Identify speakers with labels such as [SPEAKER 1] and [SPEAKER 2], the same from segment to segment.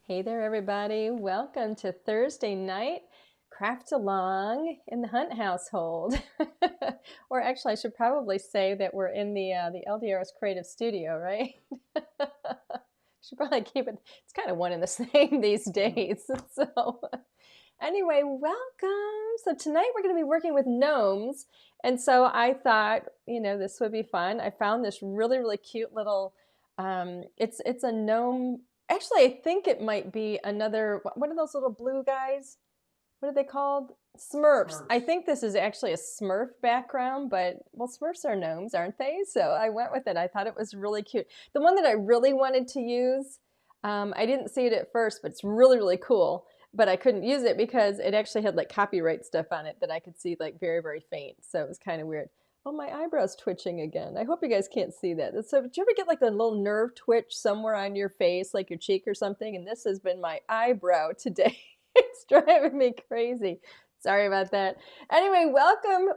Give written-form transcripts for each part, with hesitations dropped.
[SPEAKER 1] Hey there, everybody. Welcome to Thursday night craft along in the Hunt household. Or actually, I should probably say that we're in the LDRS Creative Studio, right? Should probably keep it. It's kind of one and the same these days. So, anyway, welcome. So tonight we're going to be working with gnomes, and so I thought, this would be fun. I found this really cute little. It's a gnome. Actually, I think it might be another one of those little blue guys. What are they called? Smurfs. I think this is actually a Smurf background, but well, Smurfs are gnomes, aren't they? So I went with it. I thought it was really cute. The one that I really wanted to use, I didn't see it at first, but it's really cool. But I couldn't use it because it actually had like copyright stuff on it that I could see like very faint. So it was kind of weird. Oh, my eyebrow's twitching again. I hope you guys can't see that. So did you ever get like a little nerve twitch somewhere on your face, like your cheek or something? And this has been my eyebrow today. It's driving me crazy. Sorry about that. Anyway, welcome.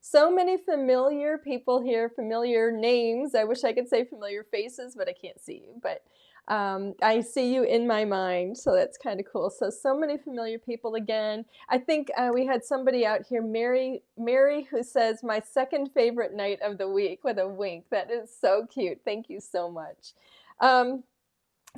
[SPEAKER 1] So many familiar people here, familiar names. I wish I could say familiar faces, but I can't see you. But I see you in my mind, so that's kind of cool. So many familiar people again. I think we had somebody out here, Mary, who says, my second favorite night of the week, with a wink. That is so cute. Thank you so much. So I'm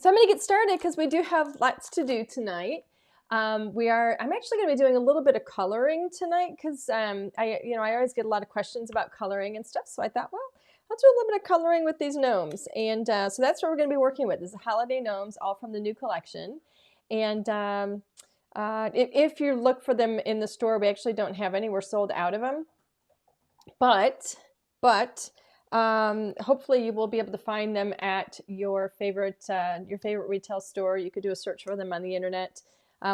[SPEAKER 1] going to get started because we do have lots to do tonight. I'm actually going to be doing a little bit of coloring tonight because I always get a lot of questions about coloring and stuff. So I thought, well, let's do a little bit of coloring with these gnomes. And so that's what we're going to be working with. This is holiday gnomes, all from the new collection. And if you look for them in the store, we actually don't have any. We're sold out of them. But hopefully you will be able to find them at your favorite retail store. You could do a search for them on the internet.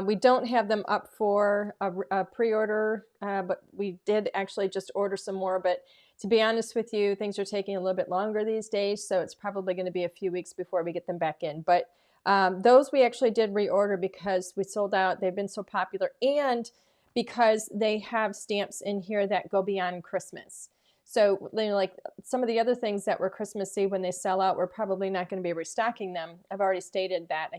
[SPEAKER 1] We don't have them up for a pre-order, but we did actually just order some more. But to be honest with you, things are taking a little bit longer these days, so it's probably going to be a few weeks before we get them back in. But those we actually did reorder because we sold out. They've been so popular, and because they have stamps in here that go beyond Christmas. So, like some of the other things that were Christmassy, when they sell out, we're probably not going to be restocking them. I've already stated that,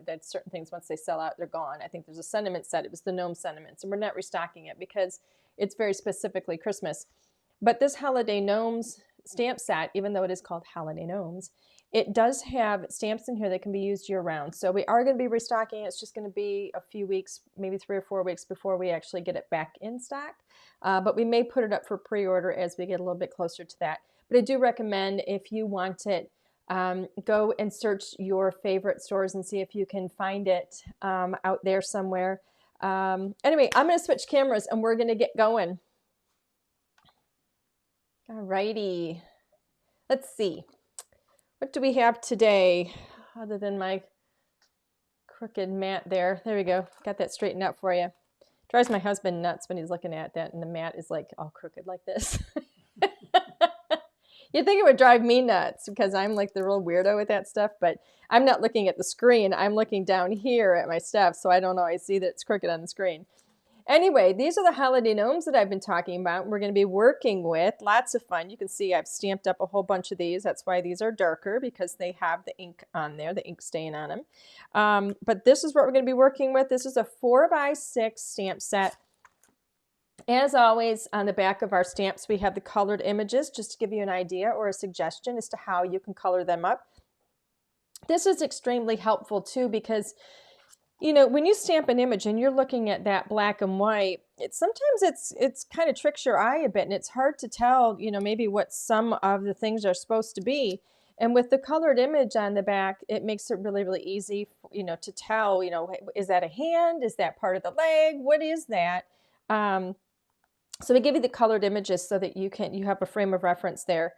[SPEAKER 1] that certain things, once they sell out, they're gone. I think there's a sentiment set. It was the gnome sentiments, and we're not restocking it because it's very specifically Christmas. But this Holiday Gnomes stamp set, even though it is called Holiday Gnomes, it does have stamps in here that can be used year-round. So we are going to be restocking. It's just going to be a few weeks, maybe 3 or 4 weeks before we actually get it back in stock. But we may put it up for pre-order as we get a little bit closer to that. But I do recommend, if you want it, go and search your favorite stores and see if you can find it out there somewhere. Anyway, I'm going to switch cameras and we're going to get going. All righty. Let's see. What do we have today other than my crooked mat there? There we go. Got that straightened out for you. Drives my husband nuts when he's looking at that and the mat is like all crooked like this. You'd think it would drive me nuts because I'm like the real weirdo with that stuff, but I'm not looking at the screen. I'm looking down here at my stuff, so I don't always see that it's crooked on the screen. Anyway, these are the holiday gnomes that I've been talking about. We're going to be working with lots of fun. You can see I've stamped up a whole bunch of these. That's why these are darker, because they have the ink on there, the ink stain on them. But this is what we're going to be working with. This is a 4x6 stamp set. As always, on the back of our stamps, we have the colored images, just to give you an idea or a suggestion as to how you can color them up. This is extremely helpful too, because when you stamp an image and you're looking at that black and white, sometimes it's kind of tricks your eye a bit, and it's hard to tell, maybe what some of the things are supposed to be. And with the colored image on the back, it makes it really easy, to tell, is that a hand? Is that part of the leg? What is that? So we give you the colored images so that you have a frame of reference there.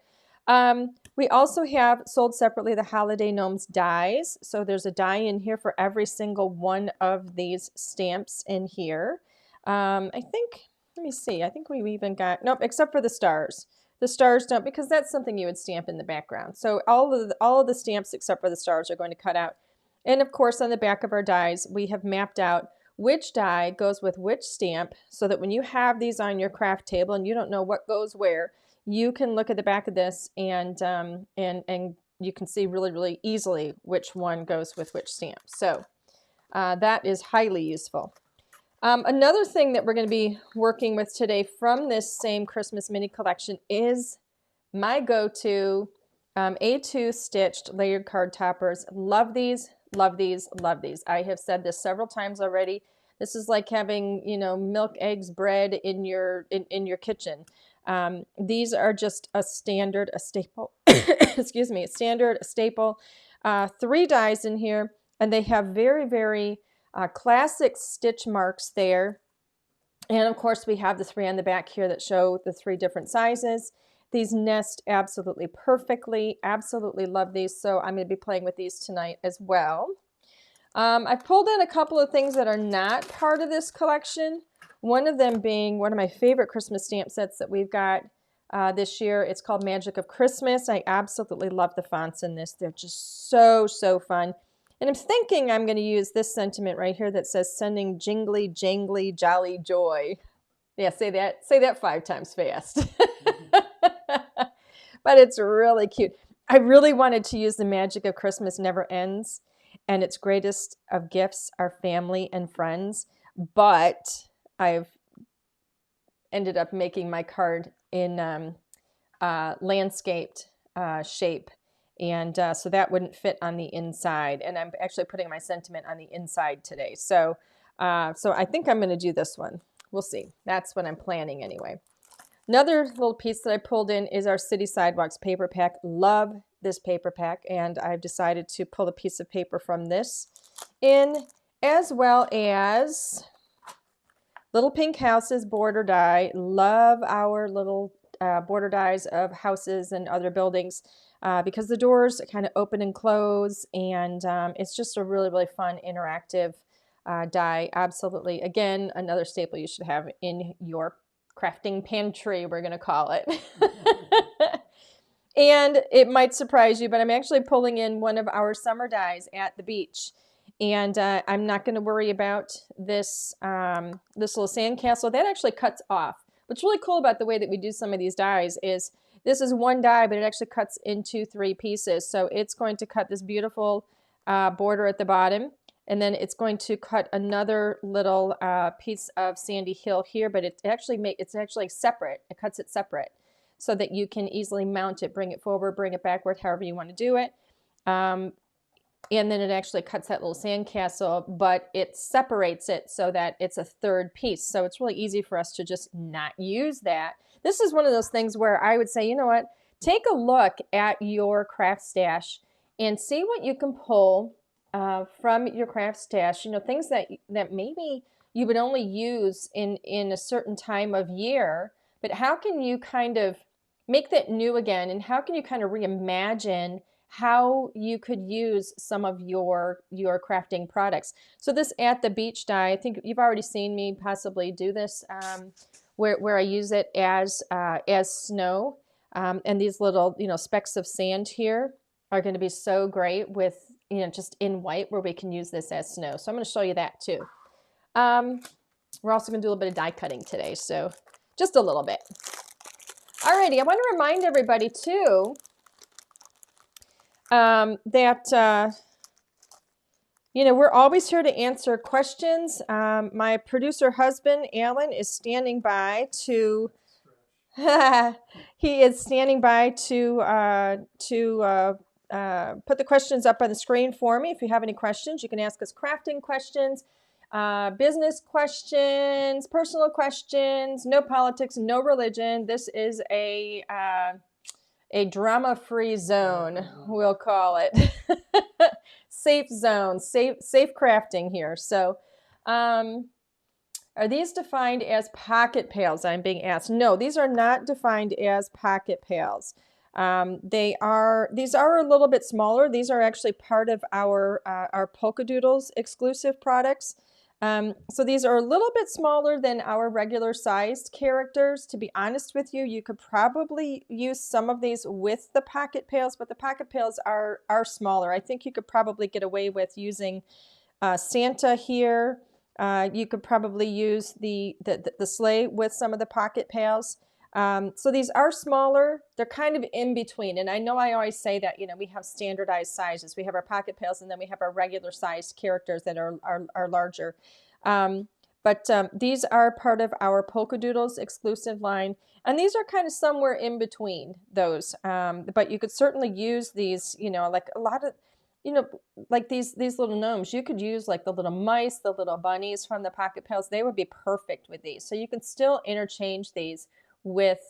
[SPEAKER 1] We also have sold separately the Holiday Gnomes dies. So there's a die in here for every single one of these stamps in here. Let me see, I think we've even got, nope, except for the stars. The stars don't, because that's something you would stamp in the background. So all of the stamps except for the stars are going to cut out. And of course, on the back of our dies, we have mapped out which die goes with which stamp, so that when you have these on your craft table and you don't know what goes where, you can look at the back of this and you can see really, really easily which one goes with which stamp. So that is highly useful. Another thing that we're going to be working with today from this same Christmas mini collection is my go-to A2 stitched layered card toppers. Love these, love these, love these. I have said this several times already. This is like having, you know, milk, eggs, bread in your kitchen. These are just a standard, a staple. Excuse me, a standard, a staple. 3 dies in here, and they have very, very classic stitch marks there. And of course, we have the 3 on the back here that show the 3 different sizes. These nest absolutely perfectly. Absolutely love these. So I'm going to be playing with these tonight as well. I've pulled in a couple of things that are not part of this collection. One of them being one of my favorite Christmas stamp sets that we've got this year. It's called Magic of Christmas. I absolutely love the fonts in this. They're just so, so fun. And I'm thinking I'm going to use this sentiment right here that says sending jingly, jangly, jolly joy. Yeah, say that 5 times fast. But it's really cute. I really wanted to use the Magic of Christmas Never Ends, and its greatest of gifts are family and friends. But I've ended up making my card in landscaped shape. And so that wouldn't fit on the inside. And I'm actually putting my sentiment on the inside today. So I think I'm going to do this one. We'll see. That's what I'm planning anyway. Another little piece that I pulled in is our City Sidewalks paper pack. Love this paper pack. And I've decided to pull a piece of paper from this in, as well as Little Pink Houses border die. Love our little border dies of houses and other buildings. Because the doors kind of open and close, and it's just a really, really fun interactive die. Absolutely. Again, another staple you should have in your crafting pantry, we're going to call it. And it might surprise you, but I'm actually pulling in one of our summer dies at the beach. And I'm not going to worry about this, this little sandcastle. That actually cuts off. What's really cool about the way that we do some of these dies is this is one die, but it actually cuts into 3 pieces. So it's going to cut this beautiful border at the bottom, and then it's going to cut another little piece of Sandy Hill here, but it's actually separate. It cuts it separate so that you can easily mount it, bring it forward, bring it backward, however you want to do it. And then it actually cuts that little sandcastle, but it separates it so that it's a 3rd piece. So it's really easy for us to just not use that. This is one of those things where I would say, you know what, take a look at your craft stash and see what you can pull from your craft stash. You know, things that maybe you would only use in a certain time of year, but how can you kind of make that new again, and how can you kind of reimagine how you could use some of your crafting products. So this At the Beach die, I think you've already seen me possibly do this, where I use it as snow, and these little specks of sand here are going to be so great with just in white, where we can use this as snow. So I'm going to show you that too. We're also going to do a little bit of die cutting today, so just a little bit. Alrighty, I want to remind everybody too that we're always here to answer questions. My producer husband Alan is standing by to he is standing by to put the questions up on the screen for me. If you have any questions, you can ask us crafting questions, business questions, personal questions. No politics, no religion. This is a drama-free zone, we'll call it. Safe zone, safe crafting here. So are these defined as pocket pails? I'm being asked. No, these are not defined as pocket pails. These are a little bit smaller. These are actually part of our Polka Doodles exclusive products. So these are a little bit smaller than our regular sized characters. To be honest with you, you could probably use some of these with the pocket pails, but the pocket pails are smaller. I think you could probably get away with using Santa here. You could probably use the sleigh with some of the pocket pails. So these are smaller. They're kind of in between. And I know I always say that, you know, we have standardized sizes. We have our pocket pals and then we have our regular sized characters that are larger. But these are part of our Polka Doodles exclusive line. And these are kind of somewhere in between those. But you could certainly use these, you know, like a lot of, you know, like these little gnomes. You could use like the little mice, the little bunnies from the pocket pals. They would be perfect with these. So you can still interchange these with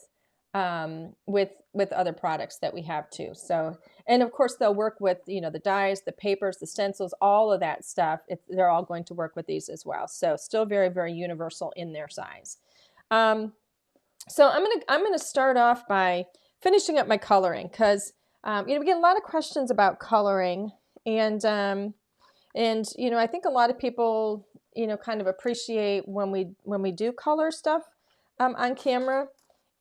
[SPEAKER 1] other products that we have too. So, and of course they'll work with, you know, the dies, the papers, the stencils, all of that stuff. They're all going to work with these as well. So still very, very universal in their size. So I'm gonna start off by finishing up my coloring because you know, we get a lot of questions about coloring, and you know, I think a lot of people, you know, kind of appreciate when we do color stuff on camera.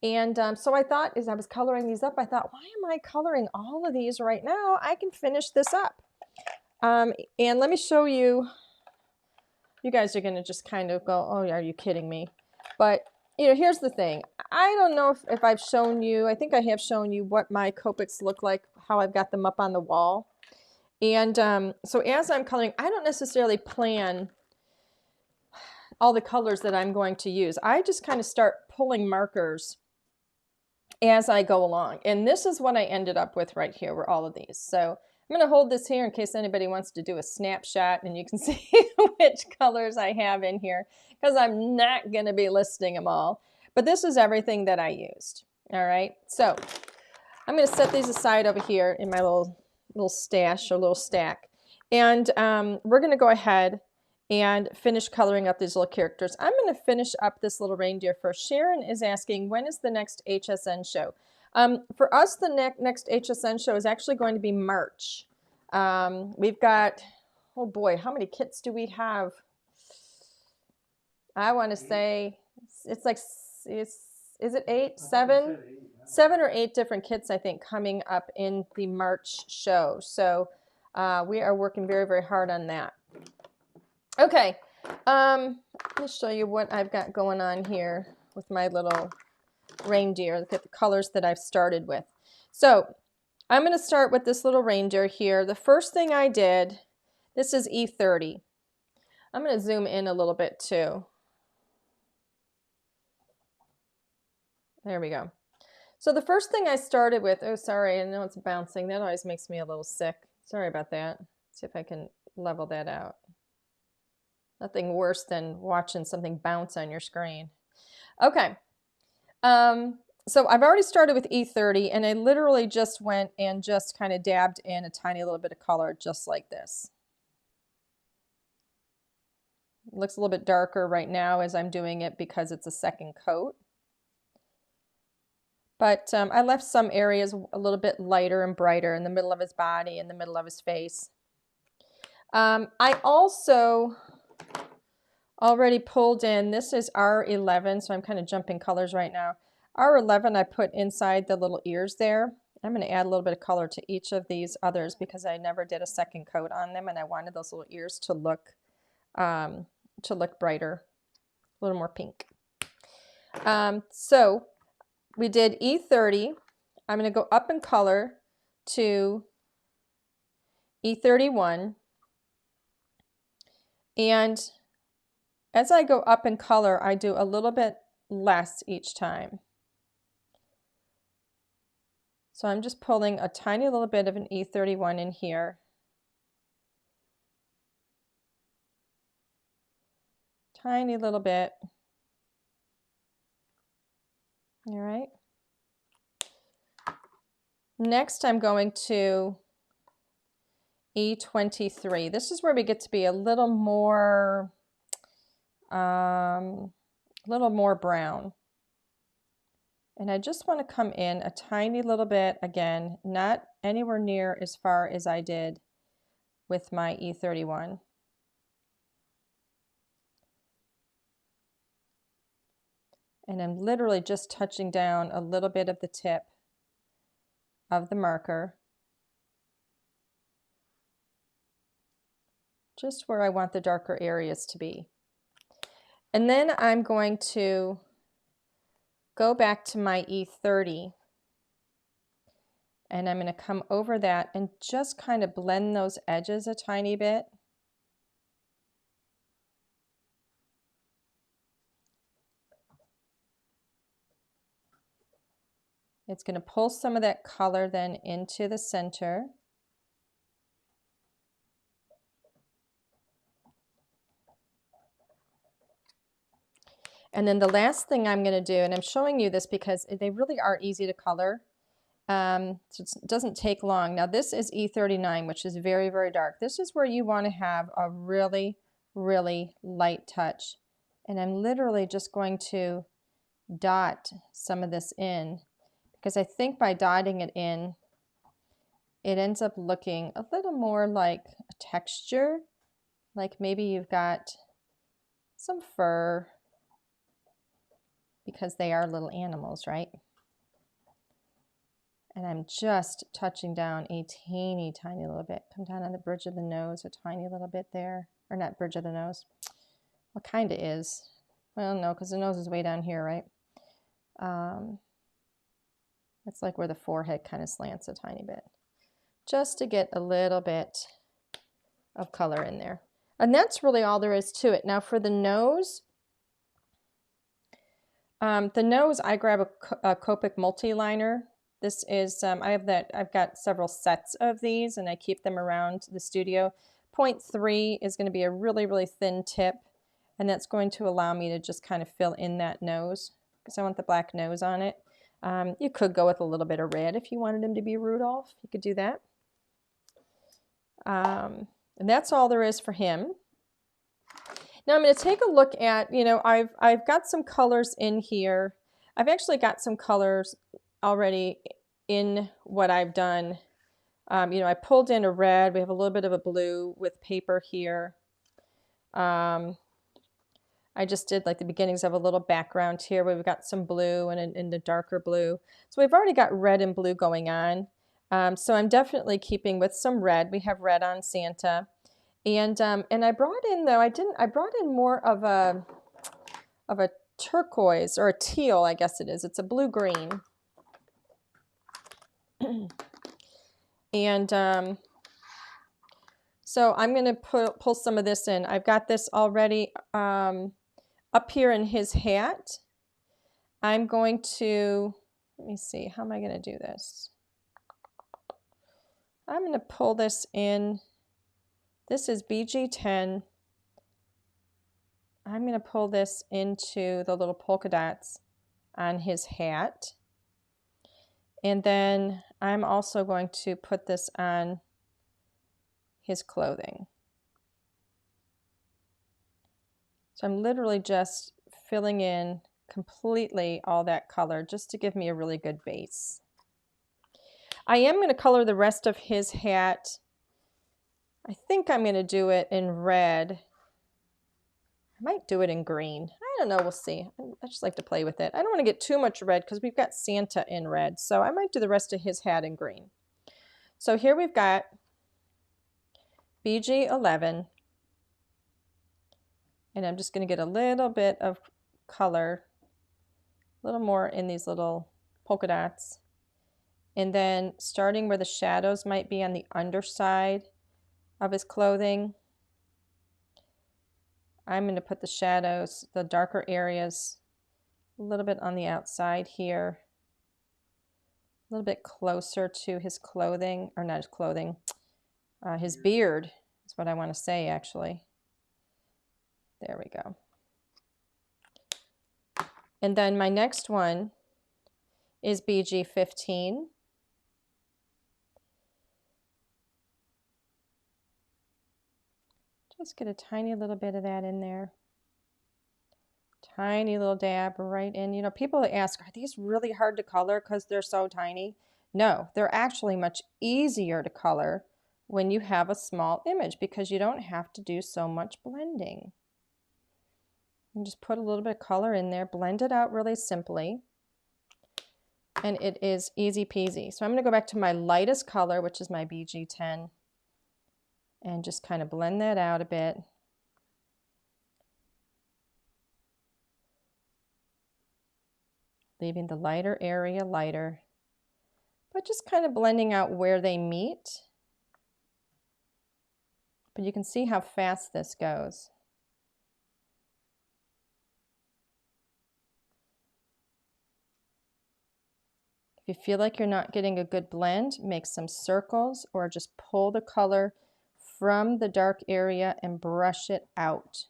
[SPEAKER 1] And so I thought, as I was coloring these up, I thought, why am I coloring all of these right now? I can finish this up. And let me show you. You guys are going to just kind of go, oh, are you kidding me? But, you know, here's the thing. I don't know if I've shown you, I think I have shown you what my Copics look like, how I've got them up on the wall. And so as I'm coloring, I don't necessarily plan all the colors that I'm going to use. I just kind of start pulling markers as I go along. And this is what I ended up with right here, were all of these. So I'm going to hold this here in case anybody wants to do a snapshot and you can see which colors I have in here, because I'm not going to be listing them all. But this is everything that I used. All right. So I'm going to set these aside over here in my little stash or little stack. And we're going to go ahead and finish coloring up these little characters. I'm going to finish up this little reindeer first. Sharon is asking, when is the next HSN show? For us, the next HSN show is actually going to be March. We've got, oh boy, how many kits do we have? I want to say it's like, is it 8, 7? 7 or 8 different kits, I think, coming up in the March show. So we are working very, very hard on that. Okay, let me show you what I've got going on here with my little reindeer. Look at the colors that I've started with. So I'm going to start with this little reindeer here. The first thing I did, this is E30. I'm going to zoom in a little bit too. There we go. So the first thing I started with, oh sorry, I know it's bouncing. That always makes me a little sick. Sorry about that. Let's see if I can level that out. Nothing worse than watching something bounce on your screen. Okay. So I've already started with E30, and I literally just went and just kind of dabbed in a tiny little bit of color just like this. It looks a little bit darker right now as I'm doing it because it's a second coat. But I left some areas a little bit lighter and brighter in the middle of his body, in the middle of his face. I also already pulled in, this is R11, so I'm kind of jumping colors right now. R11 I put inside the little ears there. I'm going to add a little bit of color to each of these others because I never did a second coat on them, and I wanted those little ears to look brighter, a little more pink. So we did E30. I'm going to go up in color to E31, and as I go up in color, I do a little bit less each time. So I'm just pulling a tiny little bit of an E31 in here. Tiny little bit. All right. Next, I'm going to E23. This is where we get to be a little more brown. And I just want to come in a tiny little bit, again, not anywhere near as far as I did with my E31. And I'm literally just touching down a little bit of the tip of the marker, just where I want the darker areas to be. And then I'm going to go back to my E30 and I'm going to come over that and just kind of blend those edges a tiny bit. It's going to pull some of that color then into the center. And then the last thing I'm going to do, and I'm showing you this because they really are easy to color. So it doesn't take long. Now this is E39, which is very, very dark. This is where you want to have a really, really light touch. And I'm literally just going to dot some of this in, because I think by dotting it in, it ends up looking a little more like a texture, like maybe you've got some fur, because they are little animals, right? And I'm just touching down a teeny tiny little bit. Come down on the bridge of the nose a tiny little bit there. Or not bridge of the nose. Well, kind of is. Well, no, because the nose is way down here, right? It's like where the forehead kind of slants a tiny bit. Just to get a little bit of color in there. And that's really all there is to it. Now for the nose, I grab a Copic multi-liner. This is, I've got several sets of these and I keep them around the studio. 0.3 is going to be a really, really thin tip, and that's going to allow me to just kind of fill in that nose because I want the black nose on it. You could go with a little bit of red if you wanted him to be Rudolph. You could do that. And that's all there is for him. Now I'm going to take a look at, you know, I've got some colors in here. I've actually got some colors already in what I've done. You know, I pulled in a red. We have a little bit of a blue with paper here. I just did like the beginnings of a little background here where we've got some blue and the darker blue. So we've already got red and blue going on. So I'm definitely keeping with some red. We have red on Santa. And I brought in, though, I brought in more of a turquoise, or a teal, I guess it is. It's a blue-green. And so I'm going to pull some of this in. I've got this already up here in his hat. I'm going to, let me see, how am I going to do this? I'm going to pull this in. This is BG10. I'm going to pull this into the little polka dots on his hat. And then I'm also going to put this on his clothing. So I'm literally just filling in completely all that color just to give me a really good base. I am going to color the rest of his hat. I think I'm going to do it in red. I might do it in green. I don't know, we'll see. I just like to play with it. I don't want to get too much red because we've got Santa in red, so I might do the rest of his hat in green. So here we've got BG11, and I'm just going to get a little bit of color, a little more in these little polka dots. And then starting where the shadows might be on the underside of his clothing, I'm going to put the shadows, the darker areas, a little bit on the outside here, a little bit closer to his clothing, or not his clothing, his beard is what I want to say, actually. There we go. And then my next one is BG15. Just get a tiny little bit of that in there. Tiny little dab right in. You know, people ask, are these really hard to color because they're so tiny? No, they're actually much easier to color when you have a small image because you don't have to do so much blending. And just put a little bit of color in there, blend it out really simply, and it is easy peasy. So I'm going to go back to my lightest color, which is my BG10. And just kind of blend that out a bit. leaving the lighter area lighter, but just kind of blending out where they meet. But you can see how fast this goes. If you feel like you're not getting a good blend, make some circles or just pull the color from the dark area and brush it out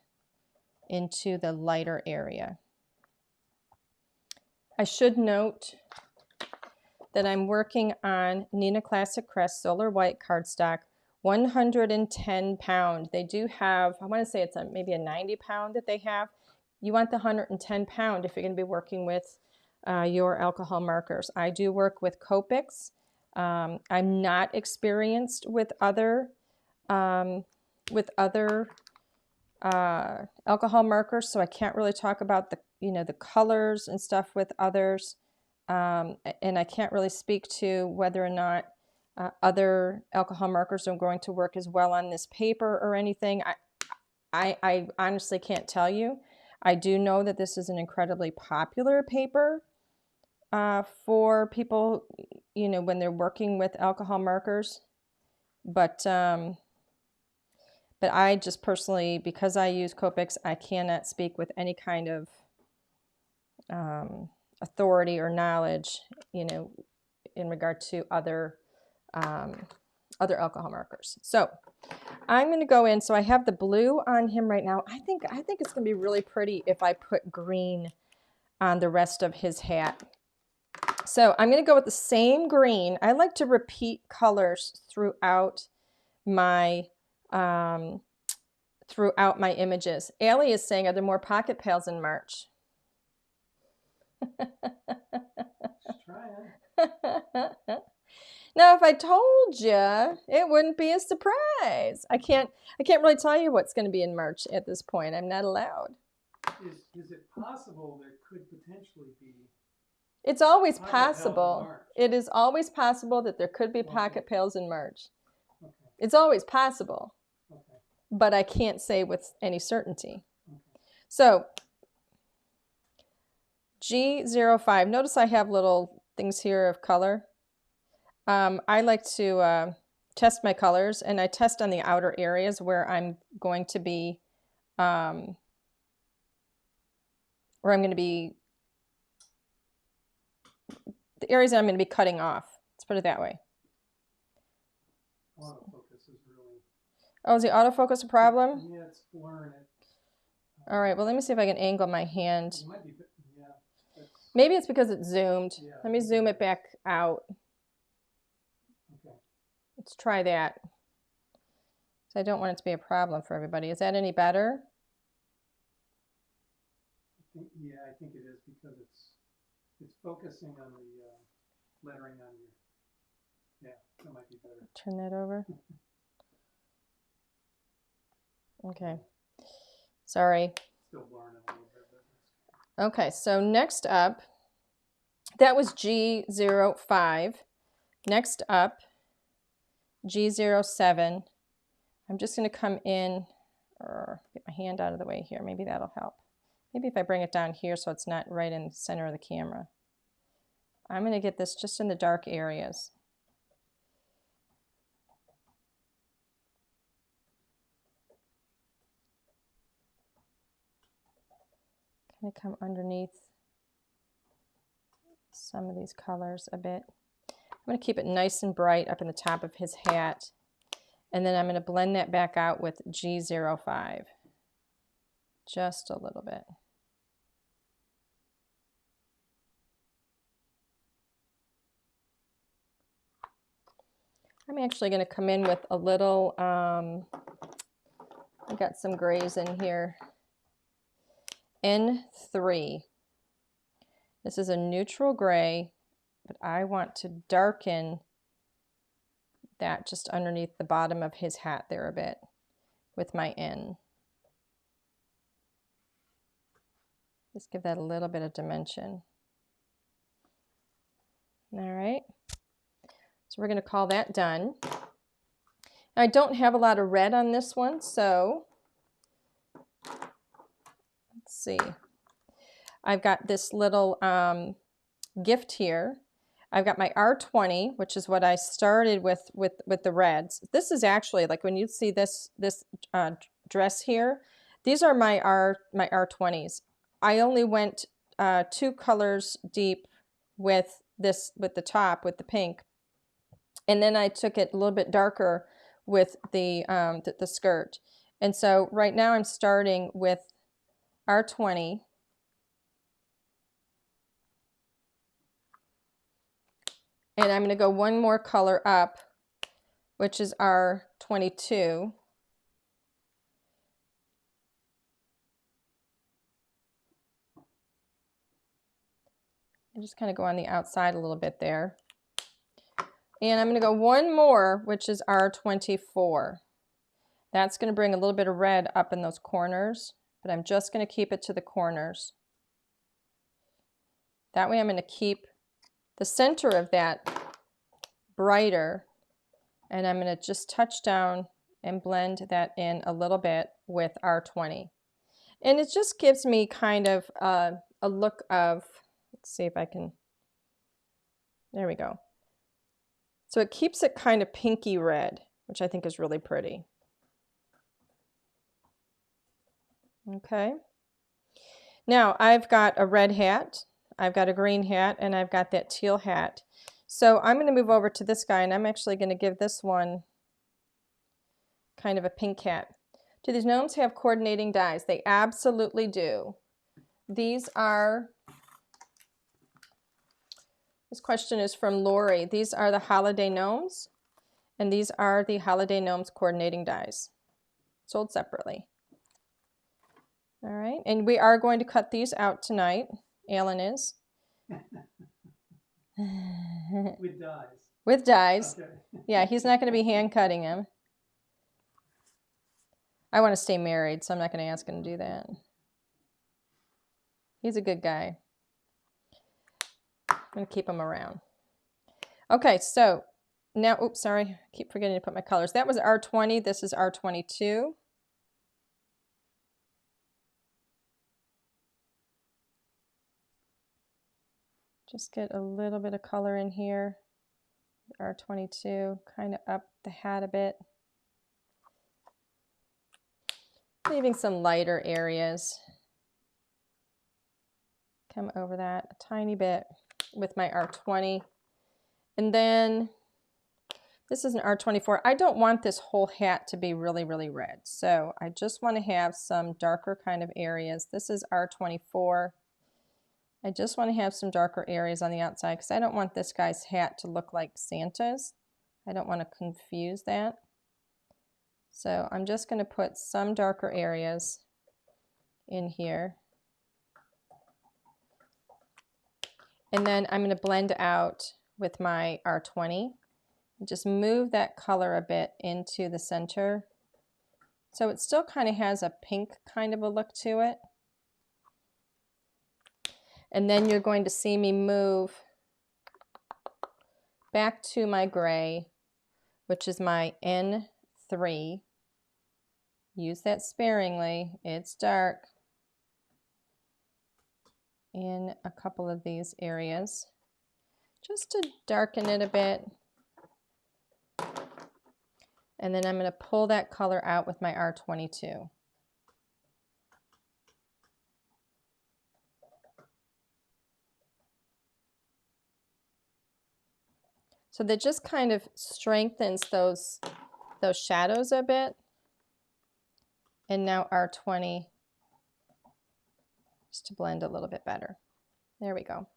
[SPEAKER 1] into the lighter area. I should note that I'm working on Neenah Classic Crest Solar White cardstock, 110 pound. They do have, I want to say it's maybe a 90 pound that they have. You want the 110 pound if you're going to be working with your alcohol markers. I do work with Copics. I'm not experienced with other alcohol markers, so I can't really talk about the colors and stuff with others, and I can't really speak to whether or not other alcohol markers are going to work as well on this paper or anything. I honestly can't tell you. I do know that this is an incredibly popular paper for people, when they're working with alcohol markers, but I just personally, because I use Copics, I cannot speak with any kind of authority or knowledge, in regard to other alcohol markers. So I'm going to go in. So I have the blue on him right now. I think it's going to be really pretty if I put green on the rest of his hat. So I'm going to go with the same green. I like to repeat colors throughout my images. Allie is saying, are there more pocket pals in March? Now, if I told you, it wouldn't be a surprise. I can't really tell you what's going to be in March at this point. I'm not allowed.
[SPEAKER 2] Is it possible there could potentially be?
[SPEAKER 1] It's always possible. It is always possible that there could be pocket pals in March. Okay. It's always possible. Okay. But I can't say with any certainty. Okay. So G05. Notice I have little things here of color. I like to test my colors, and I test on the outer areas where I'm going to be, the areas that I'm going to be cutting off. Let's put it that way.
[SPEAKER 2] Autofocus is really...
[SPEAKER 1] Oh, is the autofocus a problem?
[SPEAKER 2] Yeah, it's blurring it.
[SPEAKER 1] All right, well, let me see if I can angle my hand.
[SPEAKER 2] It might be, yeah.
[SPEAKER 1] Maybe it's because it's zoomed.
[SPEAKER 2] Yeah,
[SPEAKER 1] let me zoom it back out.
[SPEAKER 2] Okay.
[SPEAKER 1] Let's try that. So I don't want it to be a problem for everybody. Is that any better?
[SPEAKER 2] Yeah, I think it is, because it's focusing on the lettering on your... Yeah, that might be better.
[SPEAKER 1] Turn that over. Okay. Sorry.
[SPEAKER 2] Still blurring it a little bit. But...
[SPEAKER 1] Okay, so next up, that was G05. Next up, G07. I'm just going to come in, or get my hand out of the way here. Maybe that'll help. Maybe if I bring it down here so it's not right in the center of the camera. I'm going to get this just in the dark areas. Kind of come underneath some of these colors a bit. I'm going to keep it nice and bright up in the top of his hat. And then I'm going to blend that back out with G05. Just a little bit. I'm actually going to come in with a little, I got some grays in here. N3. This is a neutral gray, but I want to darken that just underneath the bottom of his hat there a bit with my N. Just give that a little bit of dimension. All right. So we're going to call that done. I don't have a lot of red on this one, so let's see. I've got this little gift here. I've got my R20, which is what I started with the reds. This is actually, like, when you see this dress here, these are my R20s. I only went 2 colors deep with this, with the top, with the pink, and then I took it a little bit darker with the skirt. And so right now I'm starting with R20. And I'm going to go one more color up, which is R22. And just kind of go on the outside a little bit there. And I'm going to go one more, which is R24. That's going to bring a little bit of red up in those corners, but I'm just going to keep it to the corners. That way I'm going to keep the center of that brighter, and I'm going to just touch down and blend that in a little bit with R20. And it just gives me kind of a look of, let's see if I can, there we go. So it keeps it kind of pinky red, which I think is really pretty. Okay. Now I've got a red hat, I've got a green hat, and I've got that teal hat. So I'm going to move over to this guy, and I'm actually going to give this one kind of a pink hat. Do these gnomes have coordinating dies? They absolutely do. These are, this question is from Lori. These are the Holiday Gnomes, and these are the Holiday Gnomes coordinating dies, sold separately. All right, and we are going to cut these out tonight. Alan is.
[SPEAKER 2] With dies.
[SPEAKER 1] With dies.
[SPEAKER 2] Okay.
[SPEAKER 1] Yeah, he's not going to be hand cutting them. I want to stay married, so I'm not going to ask him to do that. He's a good guy. I'm going to keep him around. Okay, so now, oops, sorry, I keep forgetting to put my colors. That was R20, this is R22. Just get a little bit of color in here. R22, kind of up the hat a bit. Leaving some lighter areas. Come over that a tiny bit with my R20. And then this is an R24. I don't want this whole hat to be really, really red. So I just want to have some darker kind of areas. This is R24. I just want to have some darker areas on the outside because I don't want this guy's hat to look like Santa's. I don't want to confuse that. So I'm just going to put some darker areas in here. And then I'm going to blend out with my R20. Just move that color a bit into the center. So it still kind of has a pink kind of a look to it. And then you're going to see me move back to my gray, which is my N3. Use that sparingly. It's dark in a couple of these areas, just to darken it a bit. And then I'm going to pull that color out with my R22. So that just kind of strengthens those shadows a bit. And now R20 just to blend a little bit better. There we go.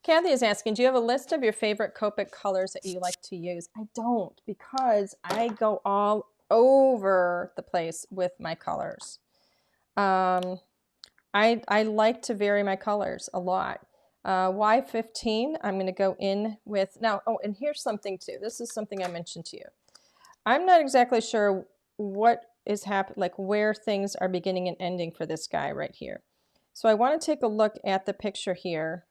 [SPEAKER 1] Kathy is asking, do you have a list of your favorite Copic colors that you like to use? I don't, because I go all over the place with my colors. I like to vary my colors a lot. Y15, I'm going to go in with, now, oh, and here's something too. This is something I mentioned to you. I'm not exactly sure what is happening, like where things are beginning and ending for this guy right here. So I want to take a look at the picture here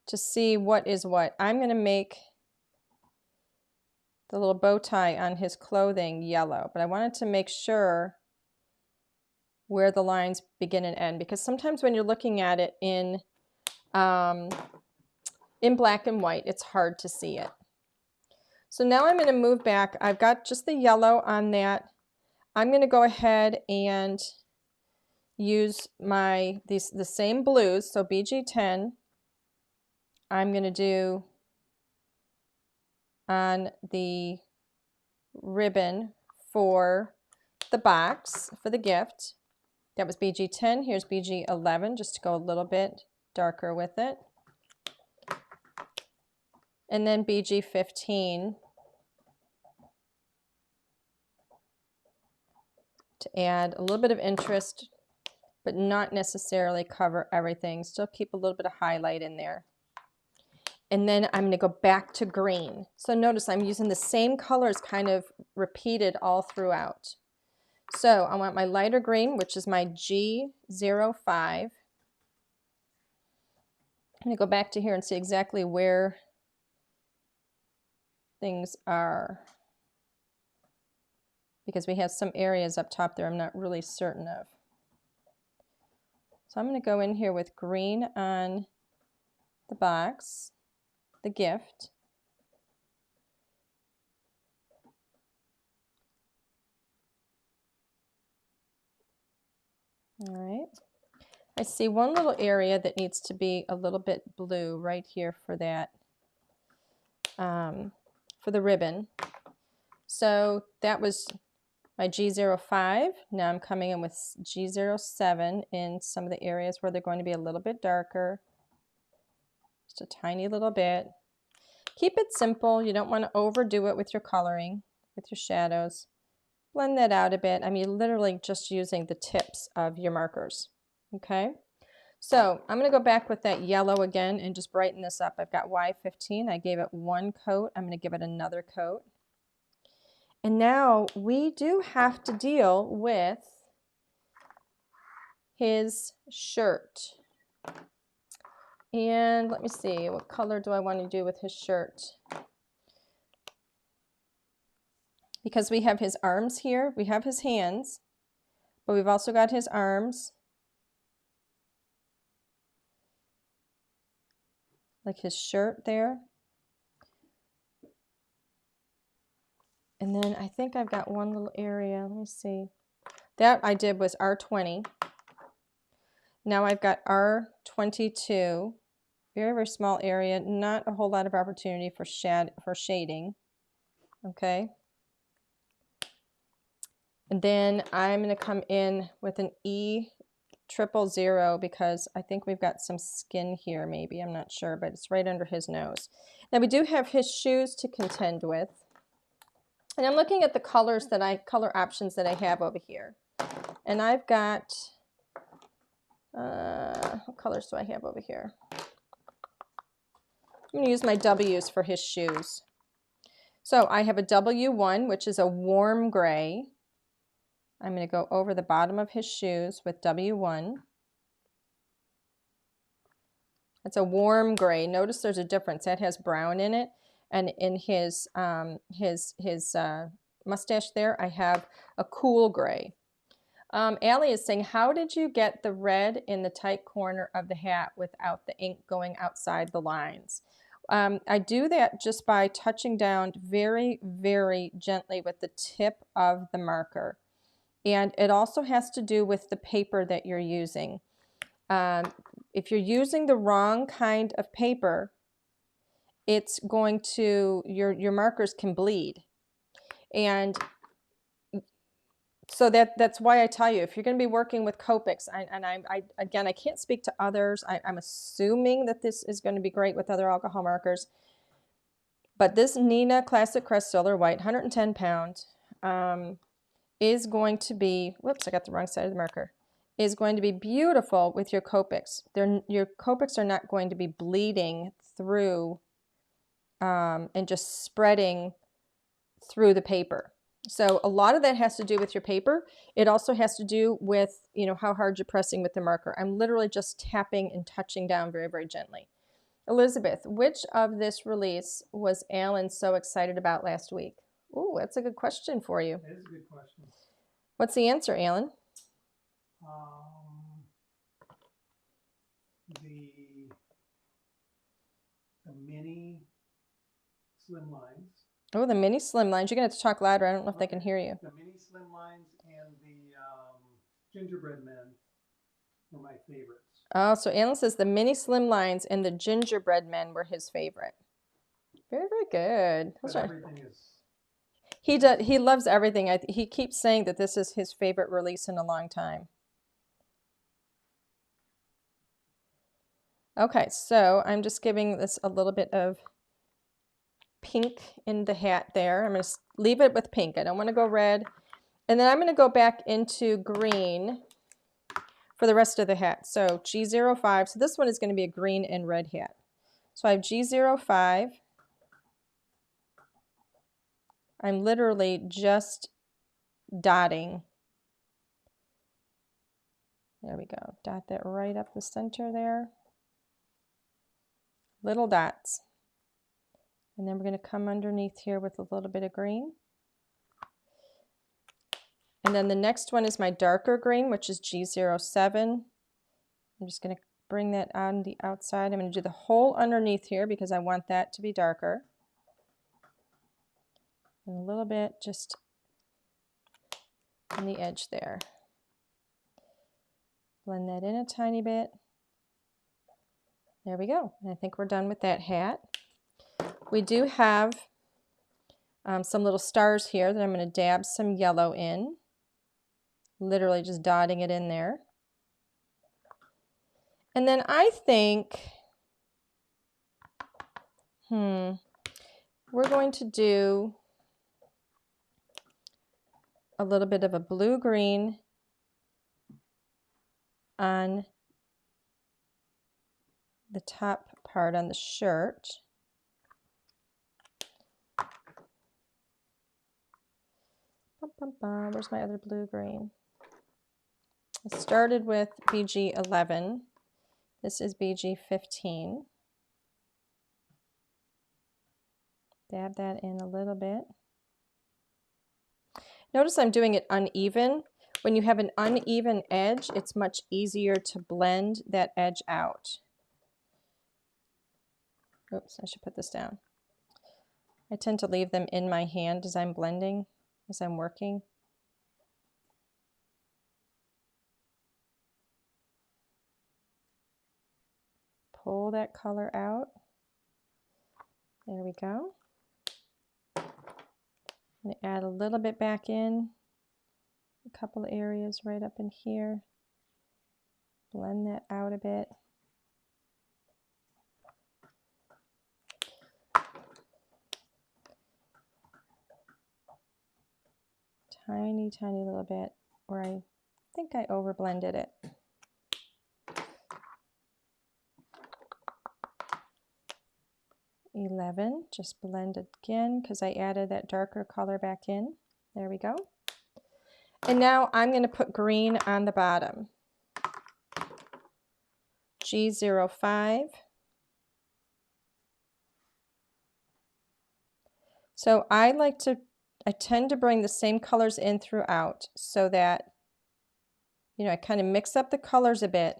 [SPEAKER 1] to see what is what. I'm going to make the little bow tie on his clothing yellow, but I wanted to make sure where the lines begin and end, because sometimes when you're looking at it in black and white, it's hard to see it. So now I'm going to move back. I've got just the yellow on that. I'm going to go ahead and use the same blues, so BG10. I'm going to do on the ribbon for the box, for the gift. That was BG10. Here's BG11, just to go a little bit darker with it. And then BG15 to add a little bit of interest, but not necessarily cover everything. Still keep a little bit of highlight in there. And then I'm going to go back to green. So notice I'm using the same colors kind of repeated all throughout. So I want my lighter green, which is my G05. I'm going to go back to here and see exactly where things are, because we have some areas up top there I'm not really certain of. So I'm going to go in here with green on the box, the gift. All right. I see one little area that needs to be a little bit blue right here for that, for the ribbon. So that was my G05. Now I'm coming in with G07 in some of the areas where they're going to be a little bit darker. Just a tiny little bit. Keep it simple. You don't want to overdo it with your coloring, with your shadows. Blend that out a bit. I mean, literally just using the tips of your markers. Okay? So I'm going to go back with that yellow again and just brighten this up. I've got Y15. I gave it one coat. I'm going to give it another coat. And now we do have to deal with his shirt. And let me see, what color do I want to do with his shirt? Because we have his arms here, we have his hands, but we've also got his arms. Like his shirt there. And then I think I've got one little area, let me see. That I did was R20. Now I've got R22. Very, very small area, not a whole lot of opportunity for shading. Okay. And then I'm going to come in with an E000 because I think we've got some skin here maybe, I'm not sure, but it's right under his nose. Now we do have his shoes to contend with. And I'm looking at the color options that I have over here. And I've got, what colors do I have over here? I'm going to use my W's for his shoes. So I have a W1, which is a warm gray. I'm going to go over the bottom of his shoes with W1. It's a warm gray. Notice there's a difference. That has brown in it. And in his mustache there, I have a cool gray. Allie is saying, how did you get the red in the tight corner of the hat without the ink going outside the lines? I do that just by touching down very, very gently with the tip of the marker. And it also has to do with the paper that you're using. If you're using the wrong kind of paper, it's going to, your markers can bleed. And so that's why I tell you, if you're going to be working with Copics, again, I can't speak to others. I'm assuming that this is going to be great with other alcohol markers. But this Nina Classic Crest Solar White, 110 pound, is going to be, whoops, I got the wrong side of the marker, is going to be beautiful with your Copics. Your Copics are not going to be bleeding through and just spreading through the paper. So a lot of that has to do with your paper. It also has to do with, how hard you're pressing with the marker. I'm literally just tapping and touching down very, very gently. Elizabeth, which of this release was Alan so excited about last week? Ooh, that's a good question for you.
[SPEAKER 2] That is a good question.
[SPEAKER 1] What's the answer, Alan?
[SPEAKER 2] The mini slim lines.
[SPEAKER 1] Oh, the mini slim lines. You're going to have to talk louder. I don't know if they can hear you.
[SPEAKER 2] The mini slim lines and the gingerbread men were my favorites.
[SPEAKER 1] Oh, so Alan says the mini slim lines and the gingerbread men were his favorite. Very, very good.
[SPEAKER 2] But everything is...
[SPEAKER 1] He loves everything. He keeps saying that this is his favorite release in a long time. Okay, so I'm just giving this a little bit of pink in the hat there. I'm going to leave it with pink. I don't want to go red. And then I'm going to go back into green for the rest of the hat. So G05. So this one is going to be a green and red hat. So I have G05. I'm literally just dotting. There we go. Dot that right up the center there. Little dots. And then we're going to come underneath here with a little bit of green. And then the next one is my darker green, which is G07. I'm just going to bring that on the outside. I'm going to do the whole underneath here because I want that to be darker. And a little bit just on the edge there. Blend that in a tiny bit. There we go. And I think we're done with that hat. We do have some little stars here that I'm going to dab some yellow in. Literally just dotting it in there. And then I think, we're going to do a little bit of a blue-green on the top part on the shirt. Where's my other blue-green? I started with BG11. This is BG15. Dab that in a little bit. Notice I'm doing it uneven. When you have an uneven edge, it's much easier to blend that edge out. Oops, I should put this down. I tend to leave them in my hand as I'm blending, as I'm working. Pull that color out. There we go. I'm going to add a little bit back in, a couple of areas right up in here. Blend that out a bit. Tiny, tiny little bit where I think I over blended it. Just blend it again because I added that darker color back in. There we go. And now I'm going to put green on the bottom. G05. So I tend to bring the same colors in throughout so that, I kind of mix up the colors a bit,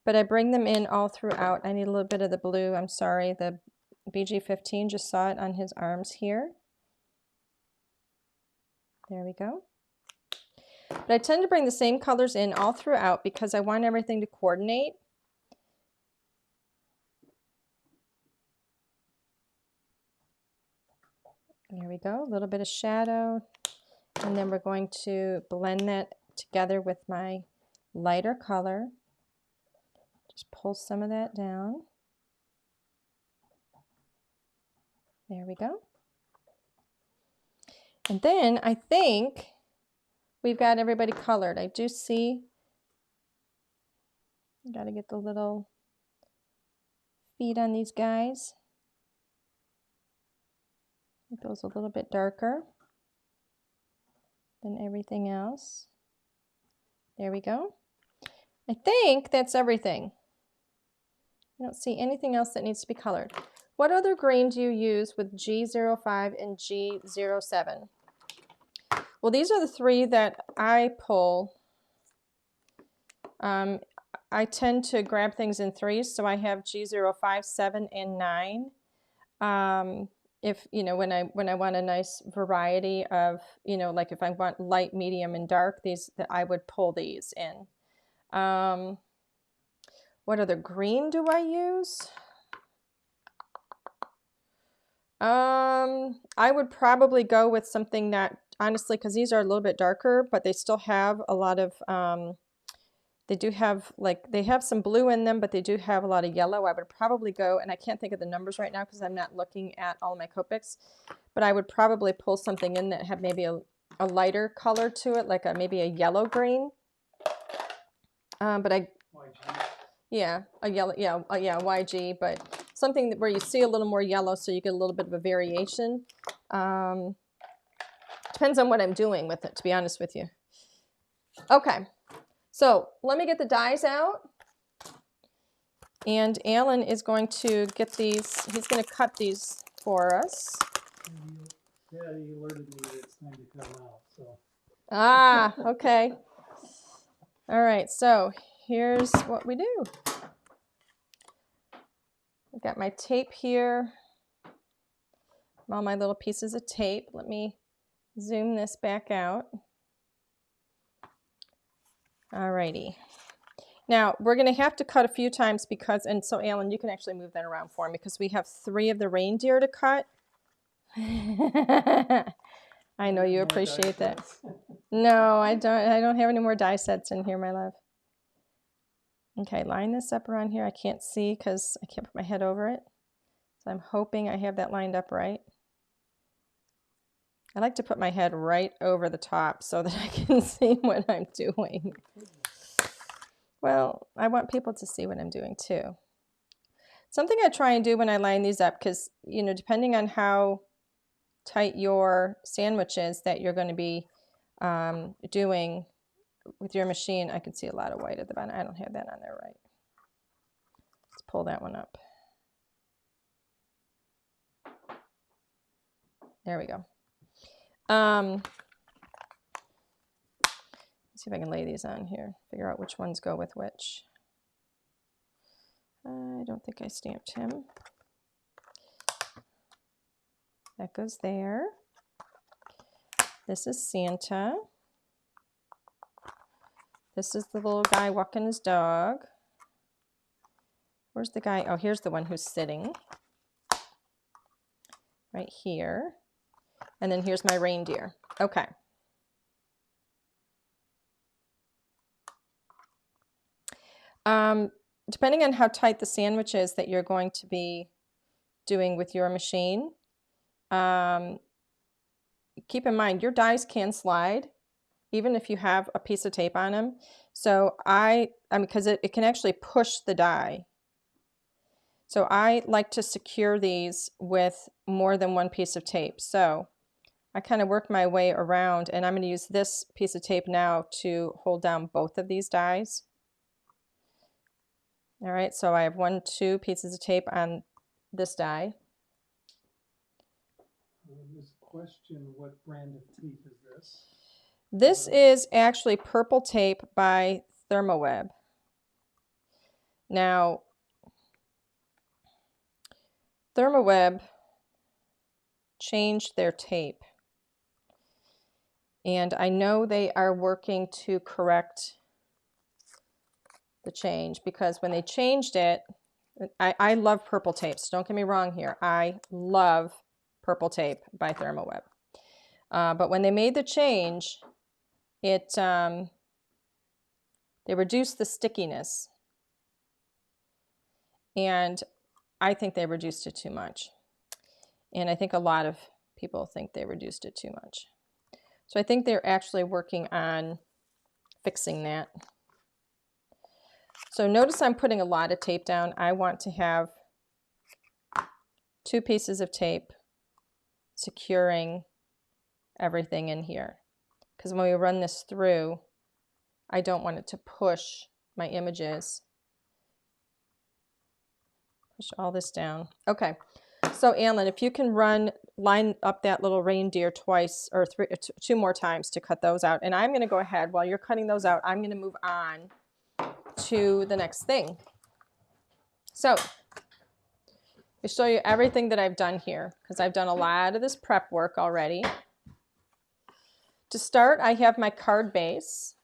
[SPEAKER 1] but I bring them in all throughout. I need a little bit of the blue. I'm sorry, the BG15, just saw it on his arms here. There we go. But I tend to bring the same colors in all throughout because I want everything to coordinate. There we go, a little bit of shadow. And then we're going to blend that together with my lighter color. Just pull some of that down. There we go. And then I think we've got everybody colored. I do see, got to get the little feet on these guys. It goes a little bit darker than everything else. There we go. I think that's everything. I don't see anything else that needs to be colored. What other green do you use with G05 and G07? Well, these are the three that I pull I tend to grab things in threes, so I have G0, 5, 7, and 9. If, you know, when I want a nice variety of, you know, like if I want light, medium, and dark, I would pull these in. What other green do I use? I would probably go with something that, honestly, because these are a little bit darker, but they still have a lot of, they do have, like, they have some blue in them, but they do have a lot of yellow. I would probably go, and I can't think of the numbers right now because I'm not looking at all my Copics, but I would probably pull something in that had maybe a lighter color to it, like maybe a yellow green. But yeah, a yellow, yeah, YG, but something where you see a little more yellow so you get a little bit of a variation. Depends on what I'm doing with it, to be honest with you. Okay, so let me get the dies out. And Alan is going to get these, he's going to cut these for us.
[SPEAKER 2] Yeah, he alerted me that it's time to cut them out, so.
[SPEAKER 1] Ah, okay. All right, so here's what we do. I've got my tape here, all my little pieces of tape. Let me zoom this back out. All righty. Now, we're going to have to cut a few times because, and so Alan, you can actually move that around for me because we have 3 of the reindeer to cut. I know you appreciate that. No, I don't have any more die sets in here, my love. Okay, line this up around here. I can't see because I can't put my head over it. So I'm hoping I have that lined up right. I like to put my head right over the top so that I can see what I'm doing. Well, I want people to see what I'm doing too. Something I try and do when I line these up, because, you know, depending on how tight your sandwich is that you're going to be doing with your machine. I can see a lot of white at the bottom. I don't have that on there right. Let's pull that one up. There we go. Let's see if I can lay these on here, figure out which ones go with which. I don't think I stamped him. That goes there. This is Santa. This is the little guy walking his dog. Where's the guy? Oh, here's the one who's sitting. Right here. And then here's my reindeer. Okay. Depending on how tight the sandwich is that you're going to be doing with your machine, keep in mind your dies can slide even if you have a piece of tape on them. So I mean, because it can actually push the die. So I like to secure these with more than one piece of tape. So I kind of work my way around, and I'm going to use this piece of tape now to hold down both of these dies. All right, so I have 2 pieces of tape on this die.
[SPEAKER 2] This question, what brand of tape is this?
[SPEAKER 1] This is actually purple tape by Thermoweb. Now, Thermoweb changed their tape. And I know they are working to correct the change, because when they changed it, I love purple tape, so don't get me wrong here. I love purple tape by Thermoweb. But when they made the change, they reduced the stickiness. And I think they reduced it too much. And I think a lot of people think they reduced it too much. So I think they're actually working on fixing that. So notice I'm putting a lot of tape down. I want to have 2 pieces of tape securing everything in here. Because when we run this through, I don't want it to push my images. Push all this down. Okay, so Alan, if you can line up that little reindeer twice or 2 more times to cut those out. And I'm going to go ahead, while you're cutting those out, I'm going to move on to the next thing. So I'll show you everything that I've done here because I've done a lot of this prep work already. To start, I have my card base.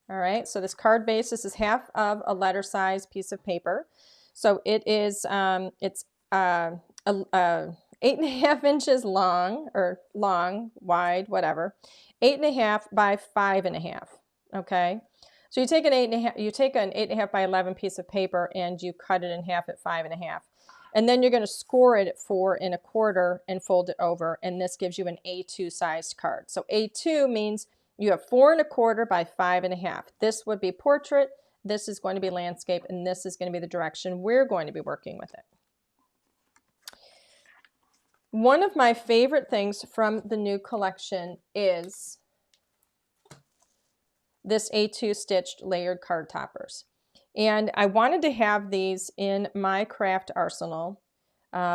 [SPEAKER 1] All right, so this card base, this is half of a letter size piece of paper. So it is, it's 8.5 inches long, or long, wide, whatever. 8.5 by 5.5. Okay, so you take an 8.5 by 11 piece of paper and you cut it in half at 5.5. And then you're going to score it at 4 1/4 and fold it over. And this gives you an A2 sized card. So A2 means you have 4 1/4 by 5.5. This would be portrait. This is going to be landscape. And this is going to be the direction we're going to be working with it. One of my favorite things from the new collection is this A2 stitched layered card toppers. And I wanted to have these in my craft arsenal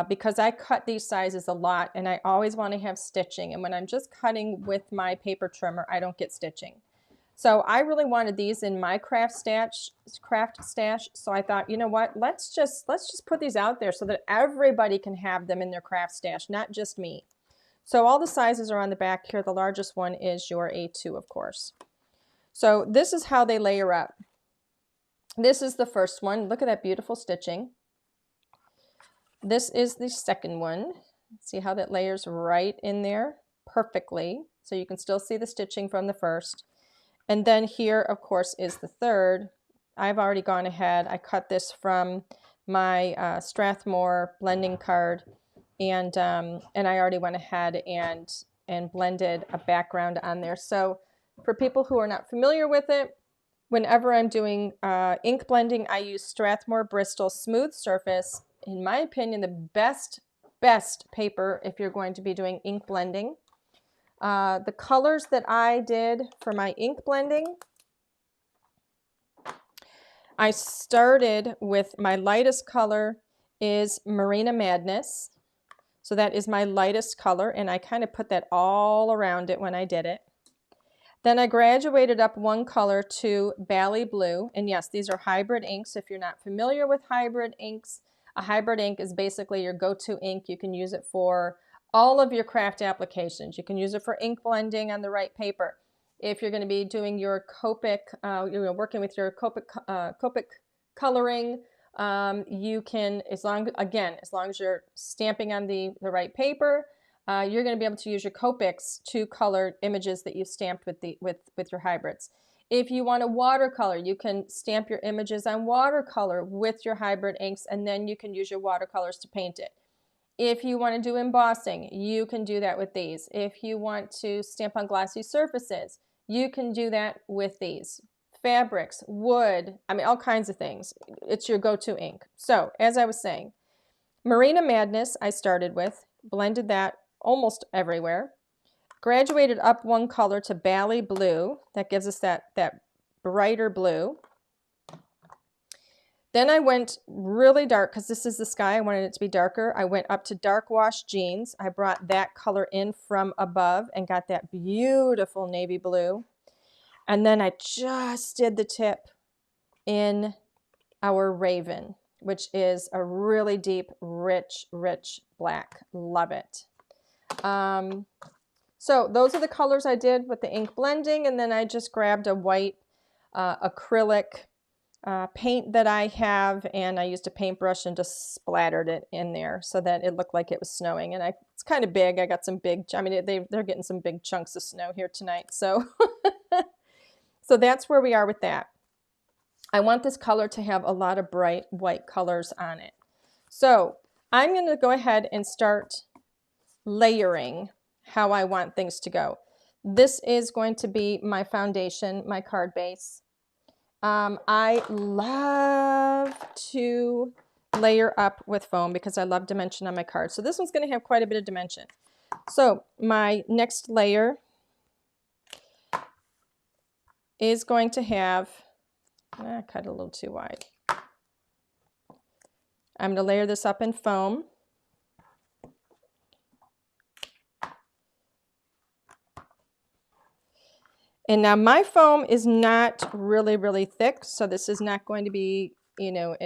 [SPEAKER 1] because I cut these sizes a lot and I always want to have stitching. And when I'm just cutting with my paper trimmer, I don't get stitching. So I really wanted these in my craft stash. So I thought, you know what, let's just put these out there so that everybody can have them in their craft stash, not just me. So all the sizes are on the back here. The largest one is your A2, of course. So this is how they layer up. This is the first one. Look at that beautiful stitching. This is the second one. See how that layers right in there perfectly. So you can still see the stitching from the first. And then here, of course, is the third. I've already gone ahead. I cut this from my Strathmore blending card. And I already went ahead and blended a background on there. So for people who are not familiar with it, whenever I'm doing ink blending, I use Strathmore Bristol Smooth Surface. In my opinion, the best paper if you're going to be doing ink blending. The colors that I did for my ink blending, I started with my lightest color is Marina Madness. So that is my lightest color, and I kind of put that all around it when I did it. Then I graduated up one color to Bally Blue. And yes, these are hybrid inks. If you're not familiar with hybrid inks, a hybrid ink is basically your go-to ink. You can use it for all of your craft applications. You can use it for ink blending on the right paper. If you're going to be doing your Copic, working with your Copic coloring, you can, as long as you're stamping on the right paper, you're going to be able to use your Copics to color images that you've stamped with your hybrids. If you want a watercolor, you can stamp your images on watercolor with your hybrid inks, and then you can use your watercolors to paint it. If you want to do embossing, you can do that with these. If you want to stamp on glossy surfaces, you can do that with these. Fabrics, wood, I mean, all kinds of things. It's your go-to ink. So, as I was saying, Marina Madness I started with, blended that almost everywhere. Graduated up one color to Bally Blue. That gives us that brighter blue. Then I went really dark because this is the sky. I wanted it to be darker. I went up to Dark Wash Jeans. I brought that color in from above and got that beautiful navy blue. And then I just did the tip in our Raven, which is a really deep, rich black. Love it. So those are the colors I did with the ink blending, and then I just grabbed a white acrylic paint that I have, and I used a paintbrush and just splattered it in there so that it looked like it was snowing. And it's kind of big. I got some big, I mean, they're getting some big chunks of snow here tonight. So, so that's where we are with that. I want this color to have a lot of bright white colors on it. So I'm going to go ahead and start layering how I want things to go. This is going to be my foundation, my card base. I love to layer up with foam because I love dimension on my cards. So this one's going to have quite a bit of dimension. So my next layer is going to have, I cut it a little too wide. I'm going to layer this up in foam. And now my foam is not really, really thick, so this is not going to be, you know,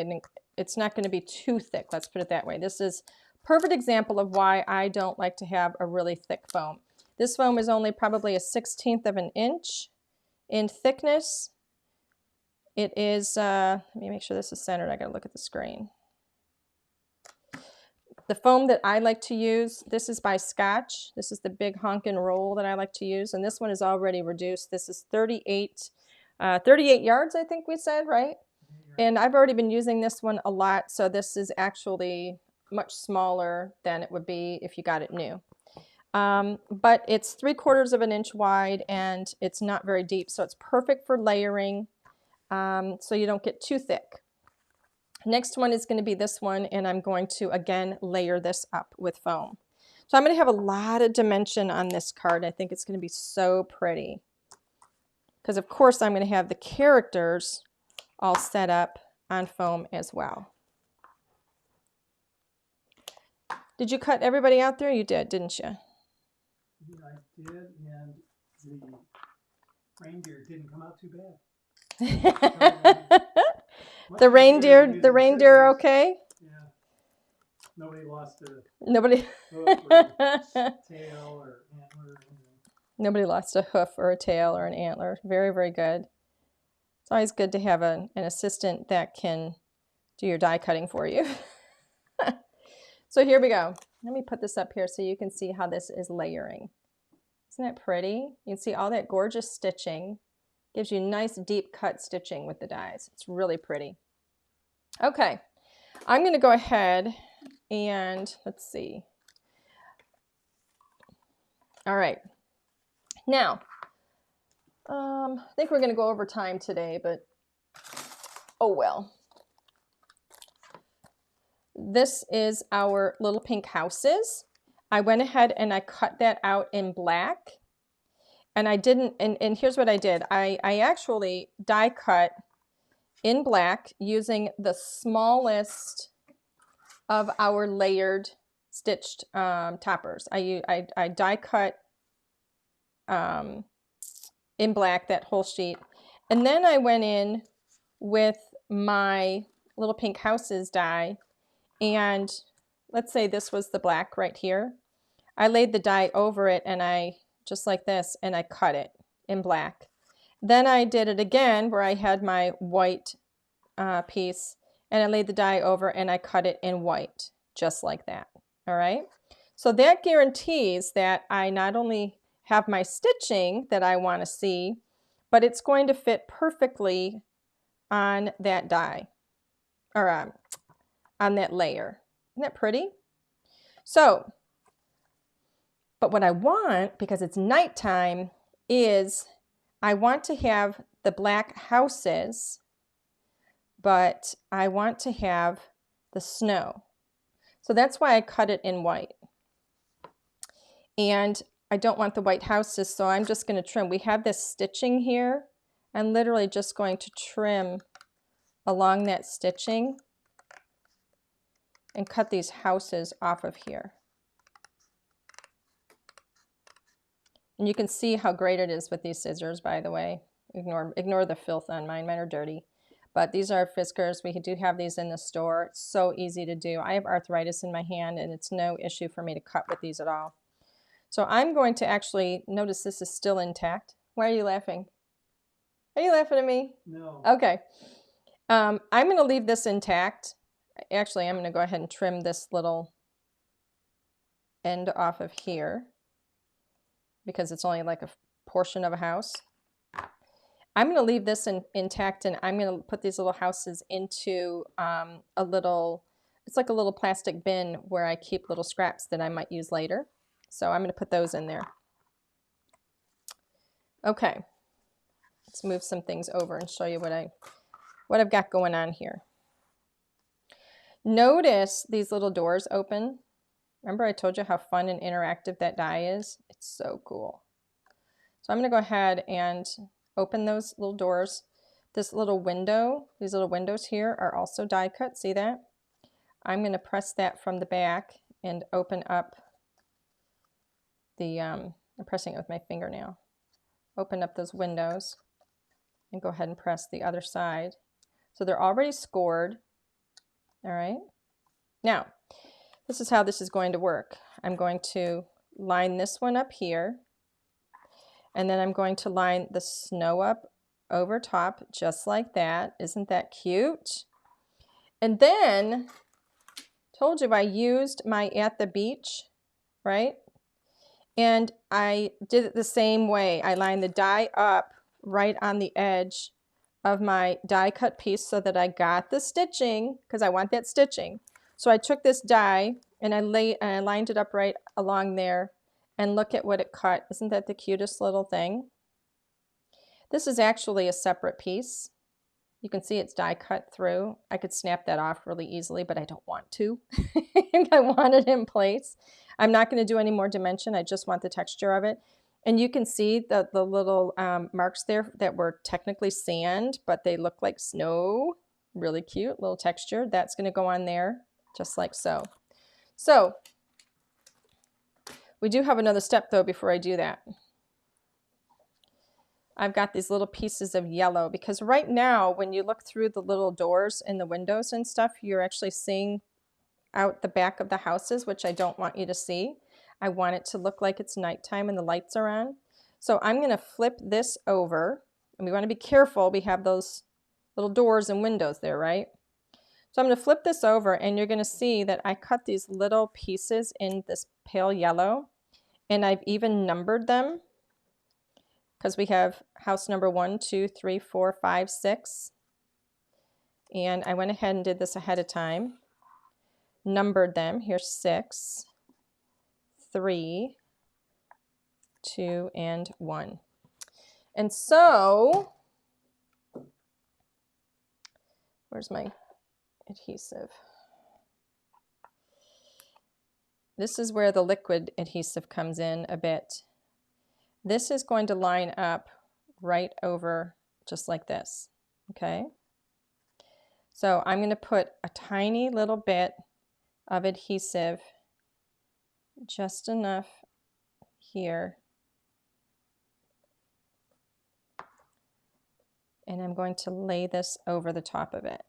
[SPEAKER 1] it's not going to be too thick. Let's put it that way. This is a perfect example of why I don't like to have a really thick foam. This foam is only probably 1/16 of an inch in thickness. It is, let me make sure this is centered. I got to look at the screen. The foam that I like to use, this is by Scotch. This is the big honkin' roll that I like to use, and this one is already reduced. This is 38 yards, I think we said, right? And I've already been using this one a lot, so this is actually much smaller than it would be if you got it new. But it's 3/4 of an inch wide, and it's not very deep, so it's perfect for layering, so you don't get too thick. Next one is going to be this one, and I'm going to again layer this up with foam. So I'm going to have a lot of dimension on this card. I think it's going to be so pretty because of course I'm going to have the characters all set up on foam as well. Did you cut everybody out there? You did, didn't you?
[SPEAKER 2] Yeah, I did, and the reindeer didn't come out too bad.
[SPEAKER 1] The reindeer are okay?
[SPEAKER 2] Yeah. Nobody lost a
[SPEAKER 1] Nobody
[SPEAKER 2] hoof or tail or antler or anything.
[SPEAKER 1] Nobody lost a hoof or a tail or an antler. Very, very good. It's always good to have an assistant that can do your die cutting for you. So here we go. Let me put this up here so you can see how this is layering. Isn't that pretty? You can see all that gorgeous stitching. Gives you nice deep cut stitching with the dies. It's really pretty. Okay, I'm going to go ahead and let's see. All right. Now, I think we're going to go over time today, but oh well. This is our little pink houses. I went ahead and I cut that out in black. And I didn't, and here's what I did. I actually die cut in black using the smallest of our layered stitched toppers. I die cut in black, that whole sheet. And then I went in with my little pink houses die, and let's say this was the black right here. I laid the die over it and I, just like this, and I cut it in black. Then I did it again where I had my white piece, and I laid the die over and I cut it in white, just like that. All right. So that guarantees that I not only have my stitching that I want to see, but it's going to fit perfectly on that die, or on that layer. Isn't that pretty? So, but what I want, because it's nighttime, is I want to have the black houses, but I want to have the snow. So that's why I cut it in white. And I don't want the white houses, so I'm just going to trim. We have this stitching here. I'm literally just going to trim along that stitching and cut these houses off of here. And you can see how great it is with these scissors, by the way. Ignore the filth on mine. Mine are dirty. But these are Fiskars. We do have these in the store. It's so easy to do. I have arthritis in my hand, and it's no issue for me to cut with these at all. So I'm going to actually, notice this is still intact. Why are you laughing? Are you laughing at me?
[SPEAKER 2] No.
[SPEAKER 1] Okay. I'm going to leave this intact. Actually, I'm going to go ahead and trim this little end off of here, because it's only like a portion of a house. I'm going to leave this intact, and I'm going to put these little houses into a little, it's like a little plastic bin where I keep little scraps that I might use later. So I'm going to put those in there. Okay, let's move some things over and show you what I've got going on here. Notice these little doors open. Remember I told you how fun and interactive that die is? It's so cool. So I'm going to go ahead and open those little doors. This little window, these little windows here are also die cut. See that? I'm going to press that from the back and open up the, I'm pressing it with my fingernail. open up those windows and go ahead and press the other side. So they're already scored. All right. Now, this is how this is going to work. I'm going to line this one up here, and then I'm going to line the snow up over top just like that. Isn't that cute? And then, told you I used my At the Beach, right? And I did it the same way. I lined the die up right on the edge of my die cut piece so that I got the stitching, because I want that stitching. So I took this die and I lined it up right along there, and look at what it cut. Isn't that the cutest little thing? This is actually a separate piece. You can see it's die cut through. I could snap that off really easily, but I don't want to. I want it in place. I'm not going to do any more dimension. I just want the texture of it. And you can see the little marks there that were technically sand, but they look like snow. Really cute little texture. That's going to go on there just like so. So we do have another step though before I do that. I've got these little pieces of yellow, because right now when you look through the little doors and the windows and stuff, you're actually seeing out the back of the houses, which I don't want you to see. I want it to look like it's nighttime and the lights are on. So I'm going to flip this over, and we want to be careful. We have those little doors and windows there, right? So I'm going to flip this over, and you're going to see that I cut these little pieces in this pale yellow, and I've even numbered them, because we have house number 1, 2, 3, 4, 5, 6. And I went ahead and did this ahead of time. Numbered them. Here's 6, 3, 2, and 1. And so, where's my adhesive? This is where the liquid adhesive comes in a bit. This is going to line up right over just like this, okay? So I'm going to put a tiny little bit of adhesive, just enough here, and I'm going to lay this over the top of it.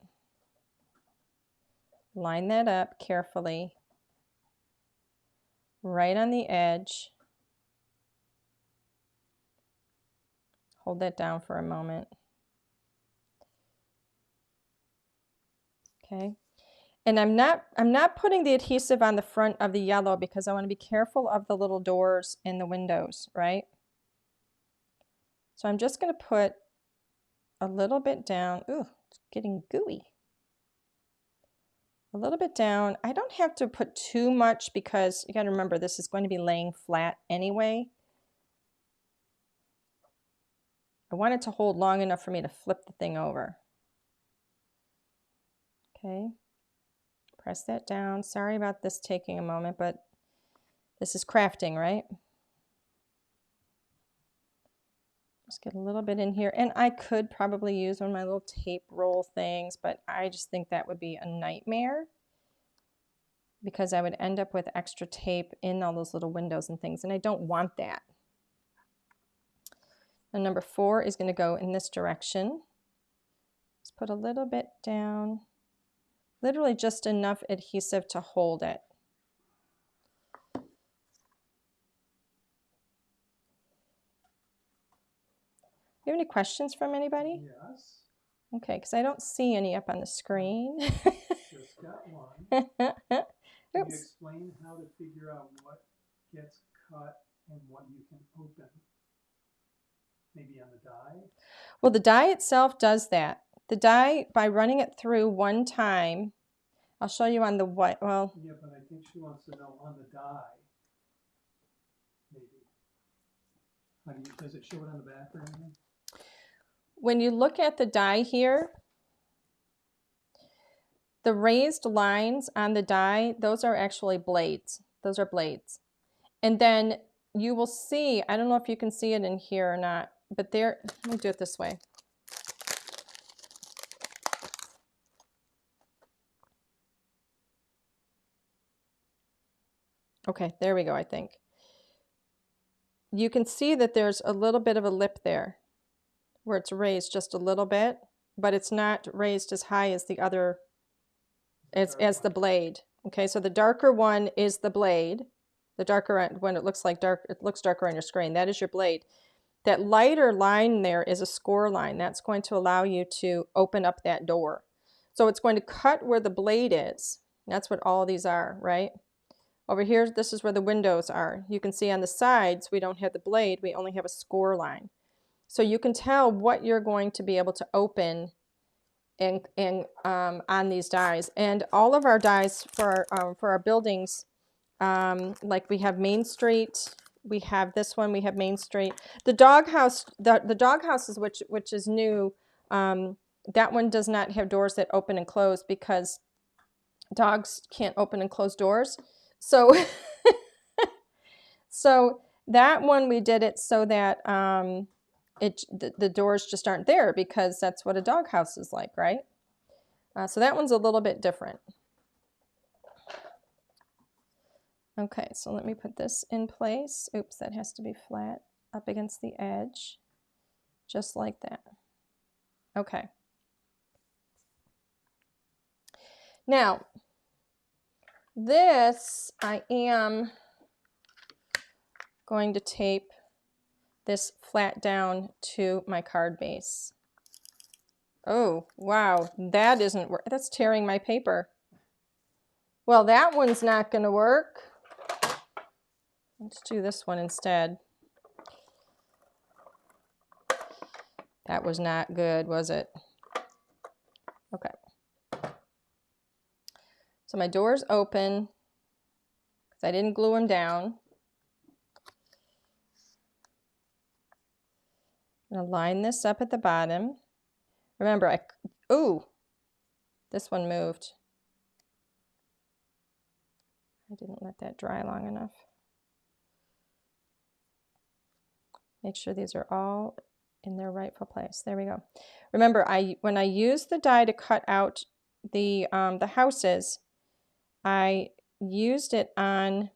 [SPEAKER 1] Line that up carefully, right on the edge. Hold that down for a moment. Okay. And I'm not putting the adhesive on the front of the yellow, because I want to be careful of the little doors and the windows, right? So I'm just going to put a little bit down. Ooh, it's getting gooey. A little bit down. I don't have to put too much, because you got to remember this is going to be laying flat anyway. I want it to hold long enough for me to flip the thing over. Okay. Press that down. Sorry about this taking a moment, but this is crafting, right? Just get a little bit in here. And I could probably use one of my little tape roll things, but I just think that would be a nightmare, because I would end up with extra tape in all those little windows and things, and I don't want that. Now number 4 is going to go in this direction. Just put a little bit down, literally just enough adhesive to hold it. You have any questions from anybody?
[SPEAKER 2] Yes.
[SPEAKER 1] Okay, because I don't see any up on the screen.
[SPEAKER 2] Just got one. Can you
[SPEAKER 1] Oops.
[SPEAKER 2] explain how to figure out what gets cut and what you can open? Maybe on the die?
[SPEAKER 1] Well, the die itself does that. The die, by running it through one time, I'll show you on the what, well.
[SPEAKER 2] Yeah, but I think she wants to know on the die. Maybe. Does it show it on the back or anything?
[SPEAKER 1] When you look at the die here, the raised lines on the die, those are actually blades. Those are blades. And then you will see, I don't know if you can see it in here or not, but there, let me do it this way. Okay, there we go, I think. you can see that there's a little bit of a lip there where it's raised just a little bit, but it's not raised as high as the other, as the blade. Okay, so the darker one is the blade. The darker one, it looks darker on your screen. That is your blade. That lighter line there is a score line. That's going to allow you to open up that door. So it's going to cut where the blade is. That's what all these are, right? Over here, this is where the windows are. You can see on the sides, we don't have the blade, we only have a score line. So you can tell what you're going to be able to open on these dies. And all of our dies for our buildings, like we have Main Street, we have this one, we have Main Street. The doghouse, the doghouses, which is new, that one does not have doors that open and close because dogs can't open and close doors. So, so that one we did it so that the doors just aren't there because that's what a doghouse is like, right? So that one's a little bit different. Okay, so let me put this in place. Oops, that has to be flat up against the edge, just like that. Okay. Now, this I am going to tape this flat down to my card base. Oh, wow, that isn't work. That's tearing my paper. Well, that one's not going to work. Let's do this one instead. That was not good, was it? Okay. So my door's open because I didn't glue them down. I'm going to line this up at the bottom. Remember, ooh, this one moved. I didn't let that dry long enough. Make sure these are all in their rightful place. There we go. Remember, when I used the die to cut out the houses, I used it on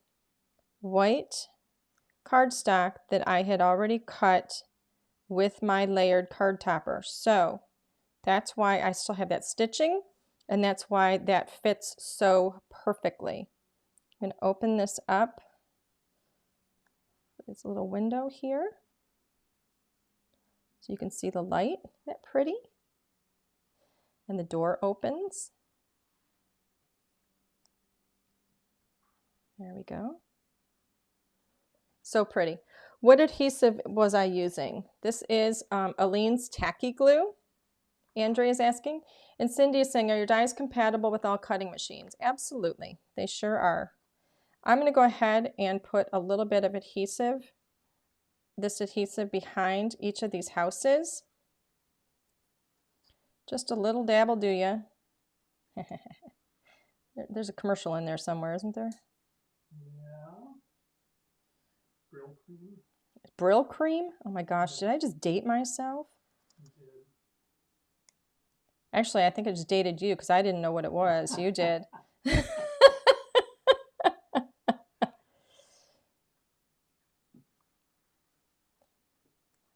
[SPEAKER 1] white cardstock that I had already cut with my layered card topper. So that's why I still have that stitching, and that's why that fits so perfectly. I'm going to open this up. There's a little window here. So you can see the light. Isn't that pretty? And the door opens. There we go. So pretty. What adhesive was I using? This is Aleene's Tacky Glue. Andrea is asking. And Cindy is saying, are your dies compatible with all cutting machines? Absolutely. They sure are. I'm going to go ahead and put a little bit of adhesive, this adhesive behind each of these houses. Just a little dab will do ya. There's a commercial in there somewhere, isn't there?
[SPEAKER 2] Yeah. Brill cream.
[SPEAKER 1] Brill cream? Oh my gosh, did I just date myself?
[SPEAKER 2] You did.
[SPEAKER 1] Actually, I think I just dated you because I didn't know what it was. You did.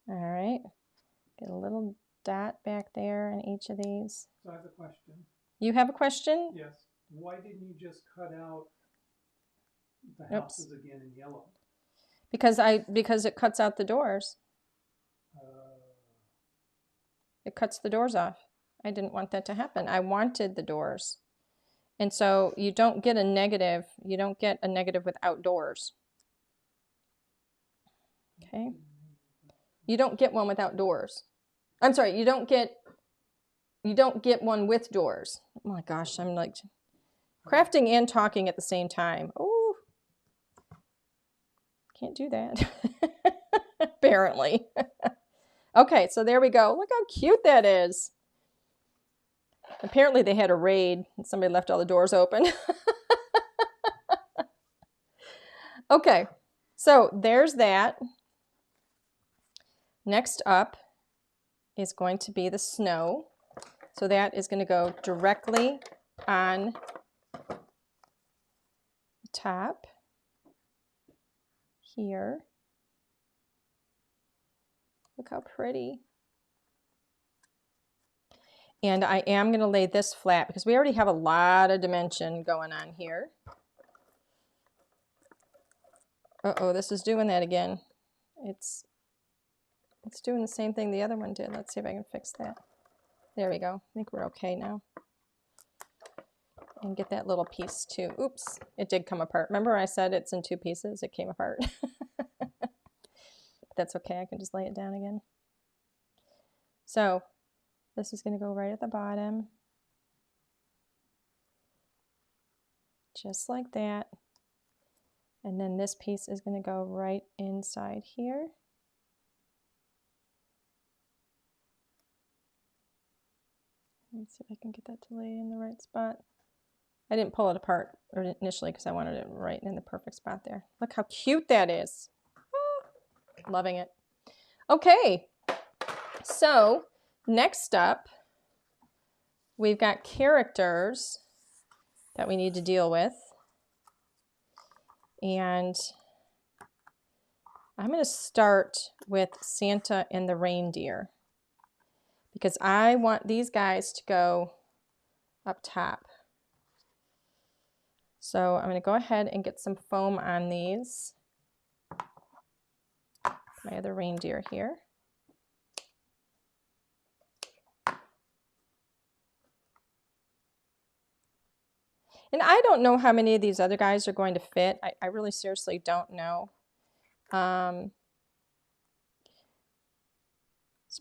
[SPEAKER 1] All right. Get a little dot back there in each of these.
[SPEAKER 2] So I have a question.
[SPEAKER 1] You have a question?
[SPEAKER 2] Yes. Why didn't you just cut out the houses again in yellow?
[SPEAKER 1] Because it cuts out the doors. It cuts the doors off. I didn't want that to happen. I wanted the doors. And so you don't get a negative. You don't get a negative without doors. Okay. You don't get one without doors. I'm sorry, you don't get one with doors. Oh my gosh, I'm like crafting and talking at the same time. Oh, can't do that. Apparently. Okay, so there we go. Look how cute that is. Apparently they had a raid and somebody left all the doors open. Okay, so there's that. Next up is going to be the snow. So that is going to go directly on the top here. Look how pretty. And I am going to lay this flat because we already have a lot of dimension going on here. Uh-oh, this is doing that again. It's doing the same thing the other one did. Let's see if I can fix that. There we go. I think we're okay now. And get that little piece too. Oops, it did come apart. Remember I said it's in two pieces? It came apart. That's okay. I can just lay it down again. So this is going to go right at the bottom. Just like that. And then this piece is going to go right inside here. Let's see if I can get that to lay in the right spot. I didn't pull it apart initially because I wanted it right in the perfect spot there. Look how cute that is. Oh, loving it. Okay, so next up, we've got characters that we need to deal with. And I'm going to start with Santa and the reindeer because I want these guys to go up top. So I'm going to go ahead and get some foam on these. My other reindeer here. And I don't know how many of these other guys are going to fit. I really seriously don't know. Let's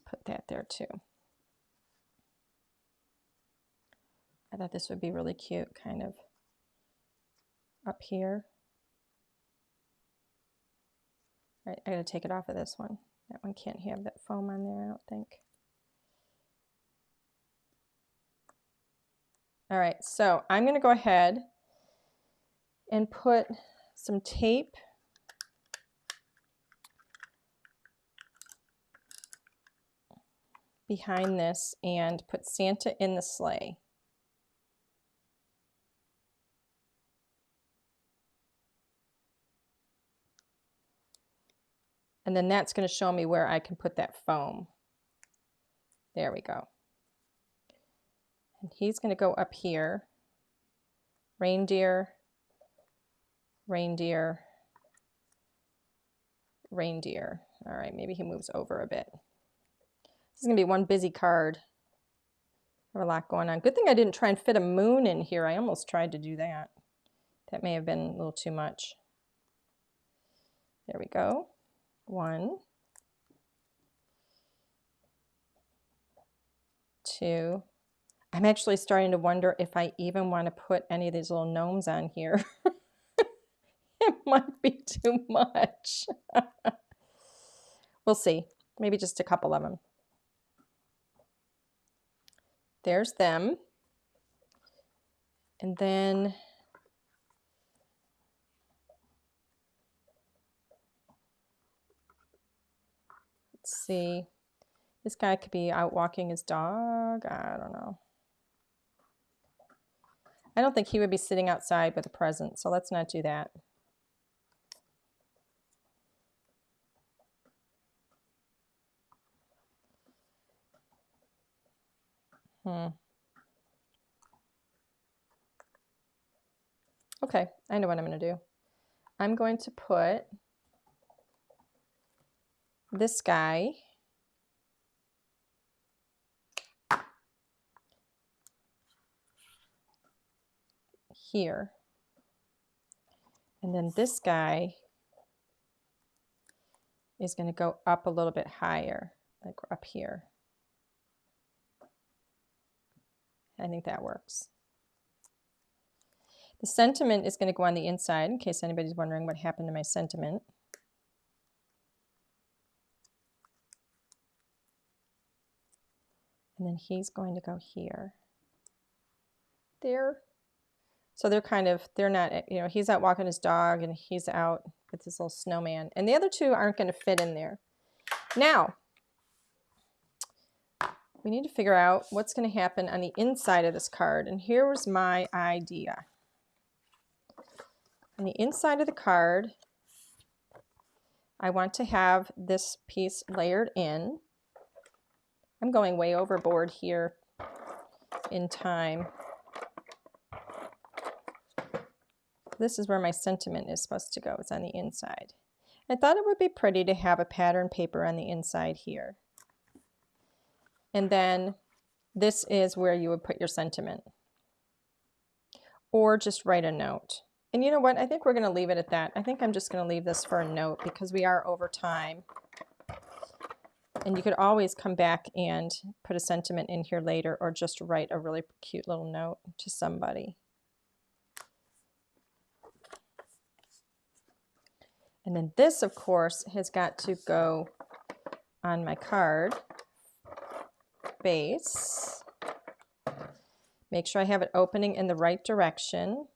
[SPEAKER 1] put that there too. I thought this would be really cute, kind of up here. All right, I gotta take it off of this one. That one can't have that foam on there, I don't think. All right, so I'm gonna go ahead and put some tape behind this and put Santa in the sleigh. And then that's going to show me where I can put that foam. There we go. And he's going to go up here. Reindeer, reindeer, reindeer. All right, maybe he moves over a bit. This is going to be one busy card. I have a lot going on. Good thing I didn't try and fit a moon in here. I almost tried to do that. That may have been a little too much. There we go. 1, 2. I'm actually starting to wonder if I even want to put any of these little gnomes on here. It might be too much. We'll see. Maybe just a couple of them. There's them. And then let's see. This guy could be out walking his dog. I don't know. I don't think he would be sitting outside with a present, so let's not do that. Okay, I know what I'm going to do. I'm going to put this guy here. And then this guy is going to go up a little bit higher, like up here. I think that works. The sentiment is going to go on the inside, in case anybody's wondering what happened to my sentiment. And then he's going to go here. There. So they're not, you know, he's out walking his dog and he's out with his little snowman. And the other two aren't going to fit in there. Now, we need to figure out what's going to happen on the inside of this card. And here was my idea. On the inside of the card, I want to have this piece layered in. I'm going way overboard here in time. This is where my sentiment is supposed to go. It's on the inside. I thought it would be pretty to have a pattern paper on the inside here. And then this is where you would put your sentiment. Or just write a note. And you know what? I think we're going to leave it at that. I think I'm just going to leave this for a note because we are over time. And you could always come back and put a sentiment in here later, or just write a really cute little note to somebody. And then this, of course, has got to go on my card base. Make sure I have it opening in the right direction.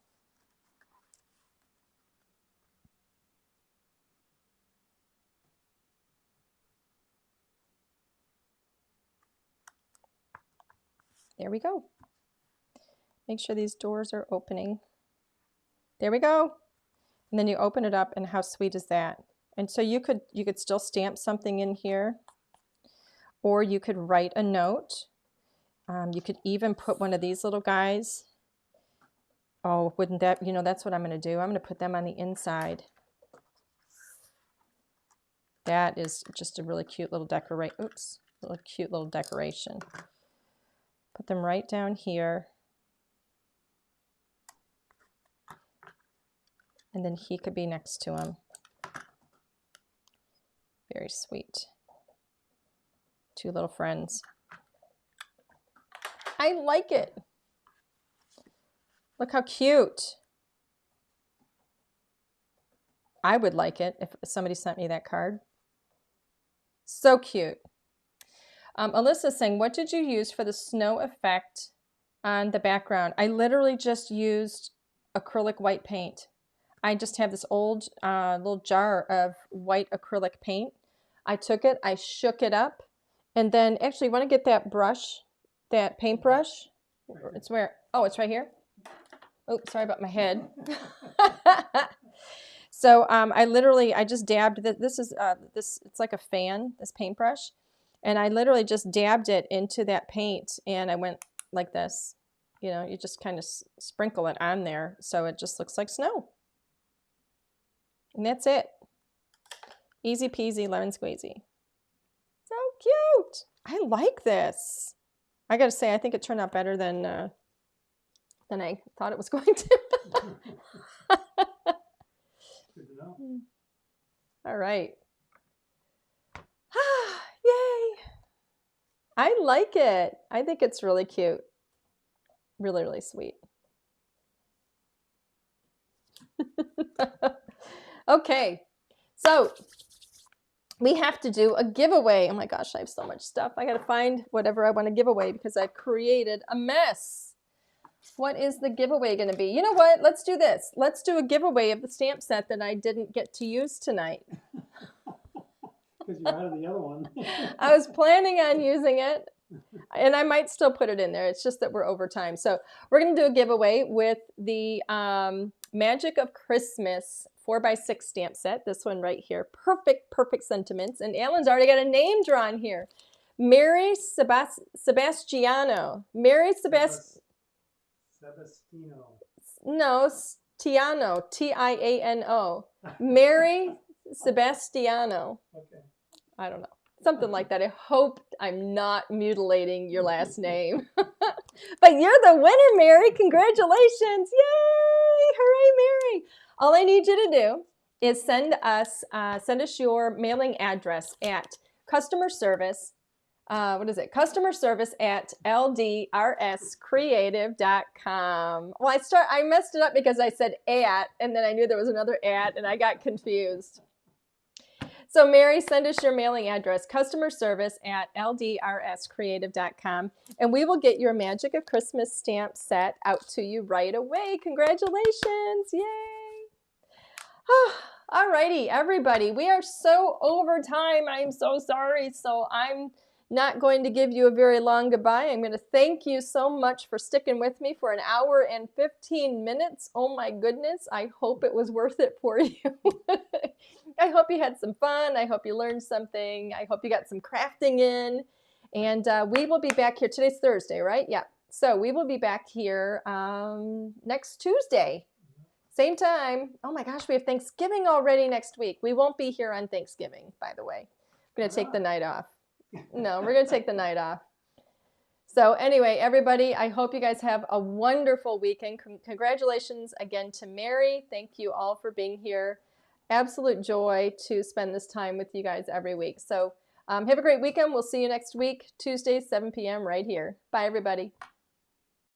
[SPEAKER 1] There we go. Make sure these doors are opening. There we go. And then you open it up, and how sweet is that? And so you could still stamp something in here, or you could write a note. You could even put one of these little guys. Oh, wouldn't that, you know, that's what I'm going to do. I'm going to put them on the inside. That is just a really cute little cute little decoration. Put them right down here. And then he could be next to him. Very sweet. Two little friends. I like it. Look how cute. I would like it if somebody sent me that card. So cute. Alyssa's saying, what did you use for the snow effect on the background? I literally just used acrylic white paint. I just have this old little jar of white acrylic paint. I took it, I shook it up, and then actually, you want to get that brush, that paintbrush? It's where? Oh, it's right here. Oops, sorry about my head. So I just dabbed this is it's like a fan, this paintbrush, and I literally just dabbed it into that paint, and I went like this. You know, you just kind of sprinkle it on there so it just looks like snow. And that's it. Easy peasy, lemon squeezy. So cute. I like this. I gotta say, I think it turned out better than I thought it was going to.
[SPEAKER 2] Good to know.
[SPEAKER 1] All right. Yay. I like it. I think it's really cute. Really, really sweet. Okay, so we have to do a giveaway. Oh my gosh, I have so much stuff. I got to find whatever I want to give away because I've created a mess. What is the giveaway going to be? You know what? Let's do this. Let's do a giveaway of the stamp set that I didn't get to use tonight.
[SPEAKER 2] Because you're out of the other one.
[SPEAKER 1] I was planning on using it, and I might still put it in there. It's just that we're over time. So we're going to do a giveaway with the Magic of Christmas 4x6 stamp set. This one right here. Perfect, perfect sentiments. And Alan's already got a name drawn here. Mary Sebastiano. Mary Sebastiano. No, Tiano. Tiano. Mary Sebastiano.
[SPEAKER 2] Okay.
[SPEAKER 1] I don't know. Something like that. I hope I'm not mutilating your last name. But you're the winner, Mary. Congratulations. Yay! Hooray, Mary. All I need you to do is send us your mailing address at customer service. Customer service at LDRScreative.com. Well, I messed it up because I said at, and then I knew there was another at, and I got confused. So Mary, send us your mailing address, customer service at LDRScreative.com, and we will get your Magic of Christmas stamp set out to you right away. Congratulations. Yay. All righty, everybody. We are so over time. I'm so sorry. So I'm, not going to give you a very long goodbye. I'm going to thank you so much for sticking with me for an hour and 15 minutes. Oh my goodness. I hope it was worth it for you. I hope you had some fun. I hope you learned something. I hope you got some crafting in. And we will be back here. Today's Thursday, right? Yeah. So we will be back here next Tuesday. Same time. Oh my gosh, we have Thanksgiving already next week. We won't be here on Thanksgiving, by the way. I'm going to take the night off. No, we're going to take the night off. So anyway, everybody, I hope you guys have a wonderful weekend. Congratulations again to Mary. Thank you all for being here. Absolute joy to spend this time with you guys every week. So have a great weekend. We'll see you next week, Tuesday, 7 p.m. right here. Bye, everybody.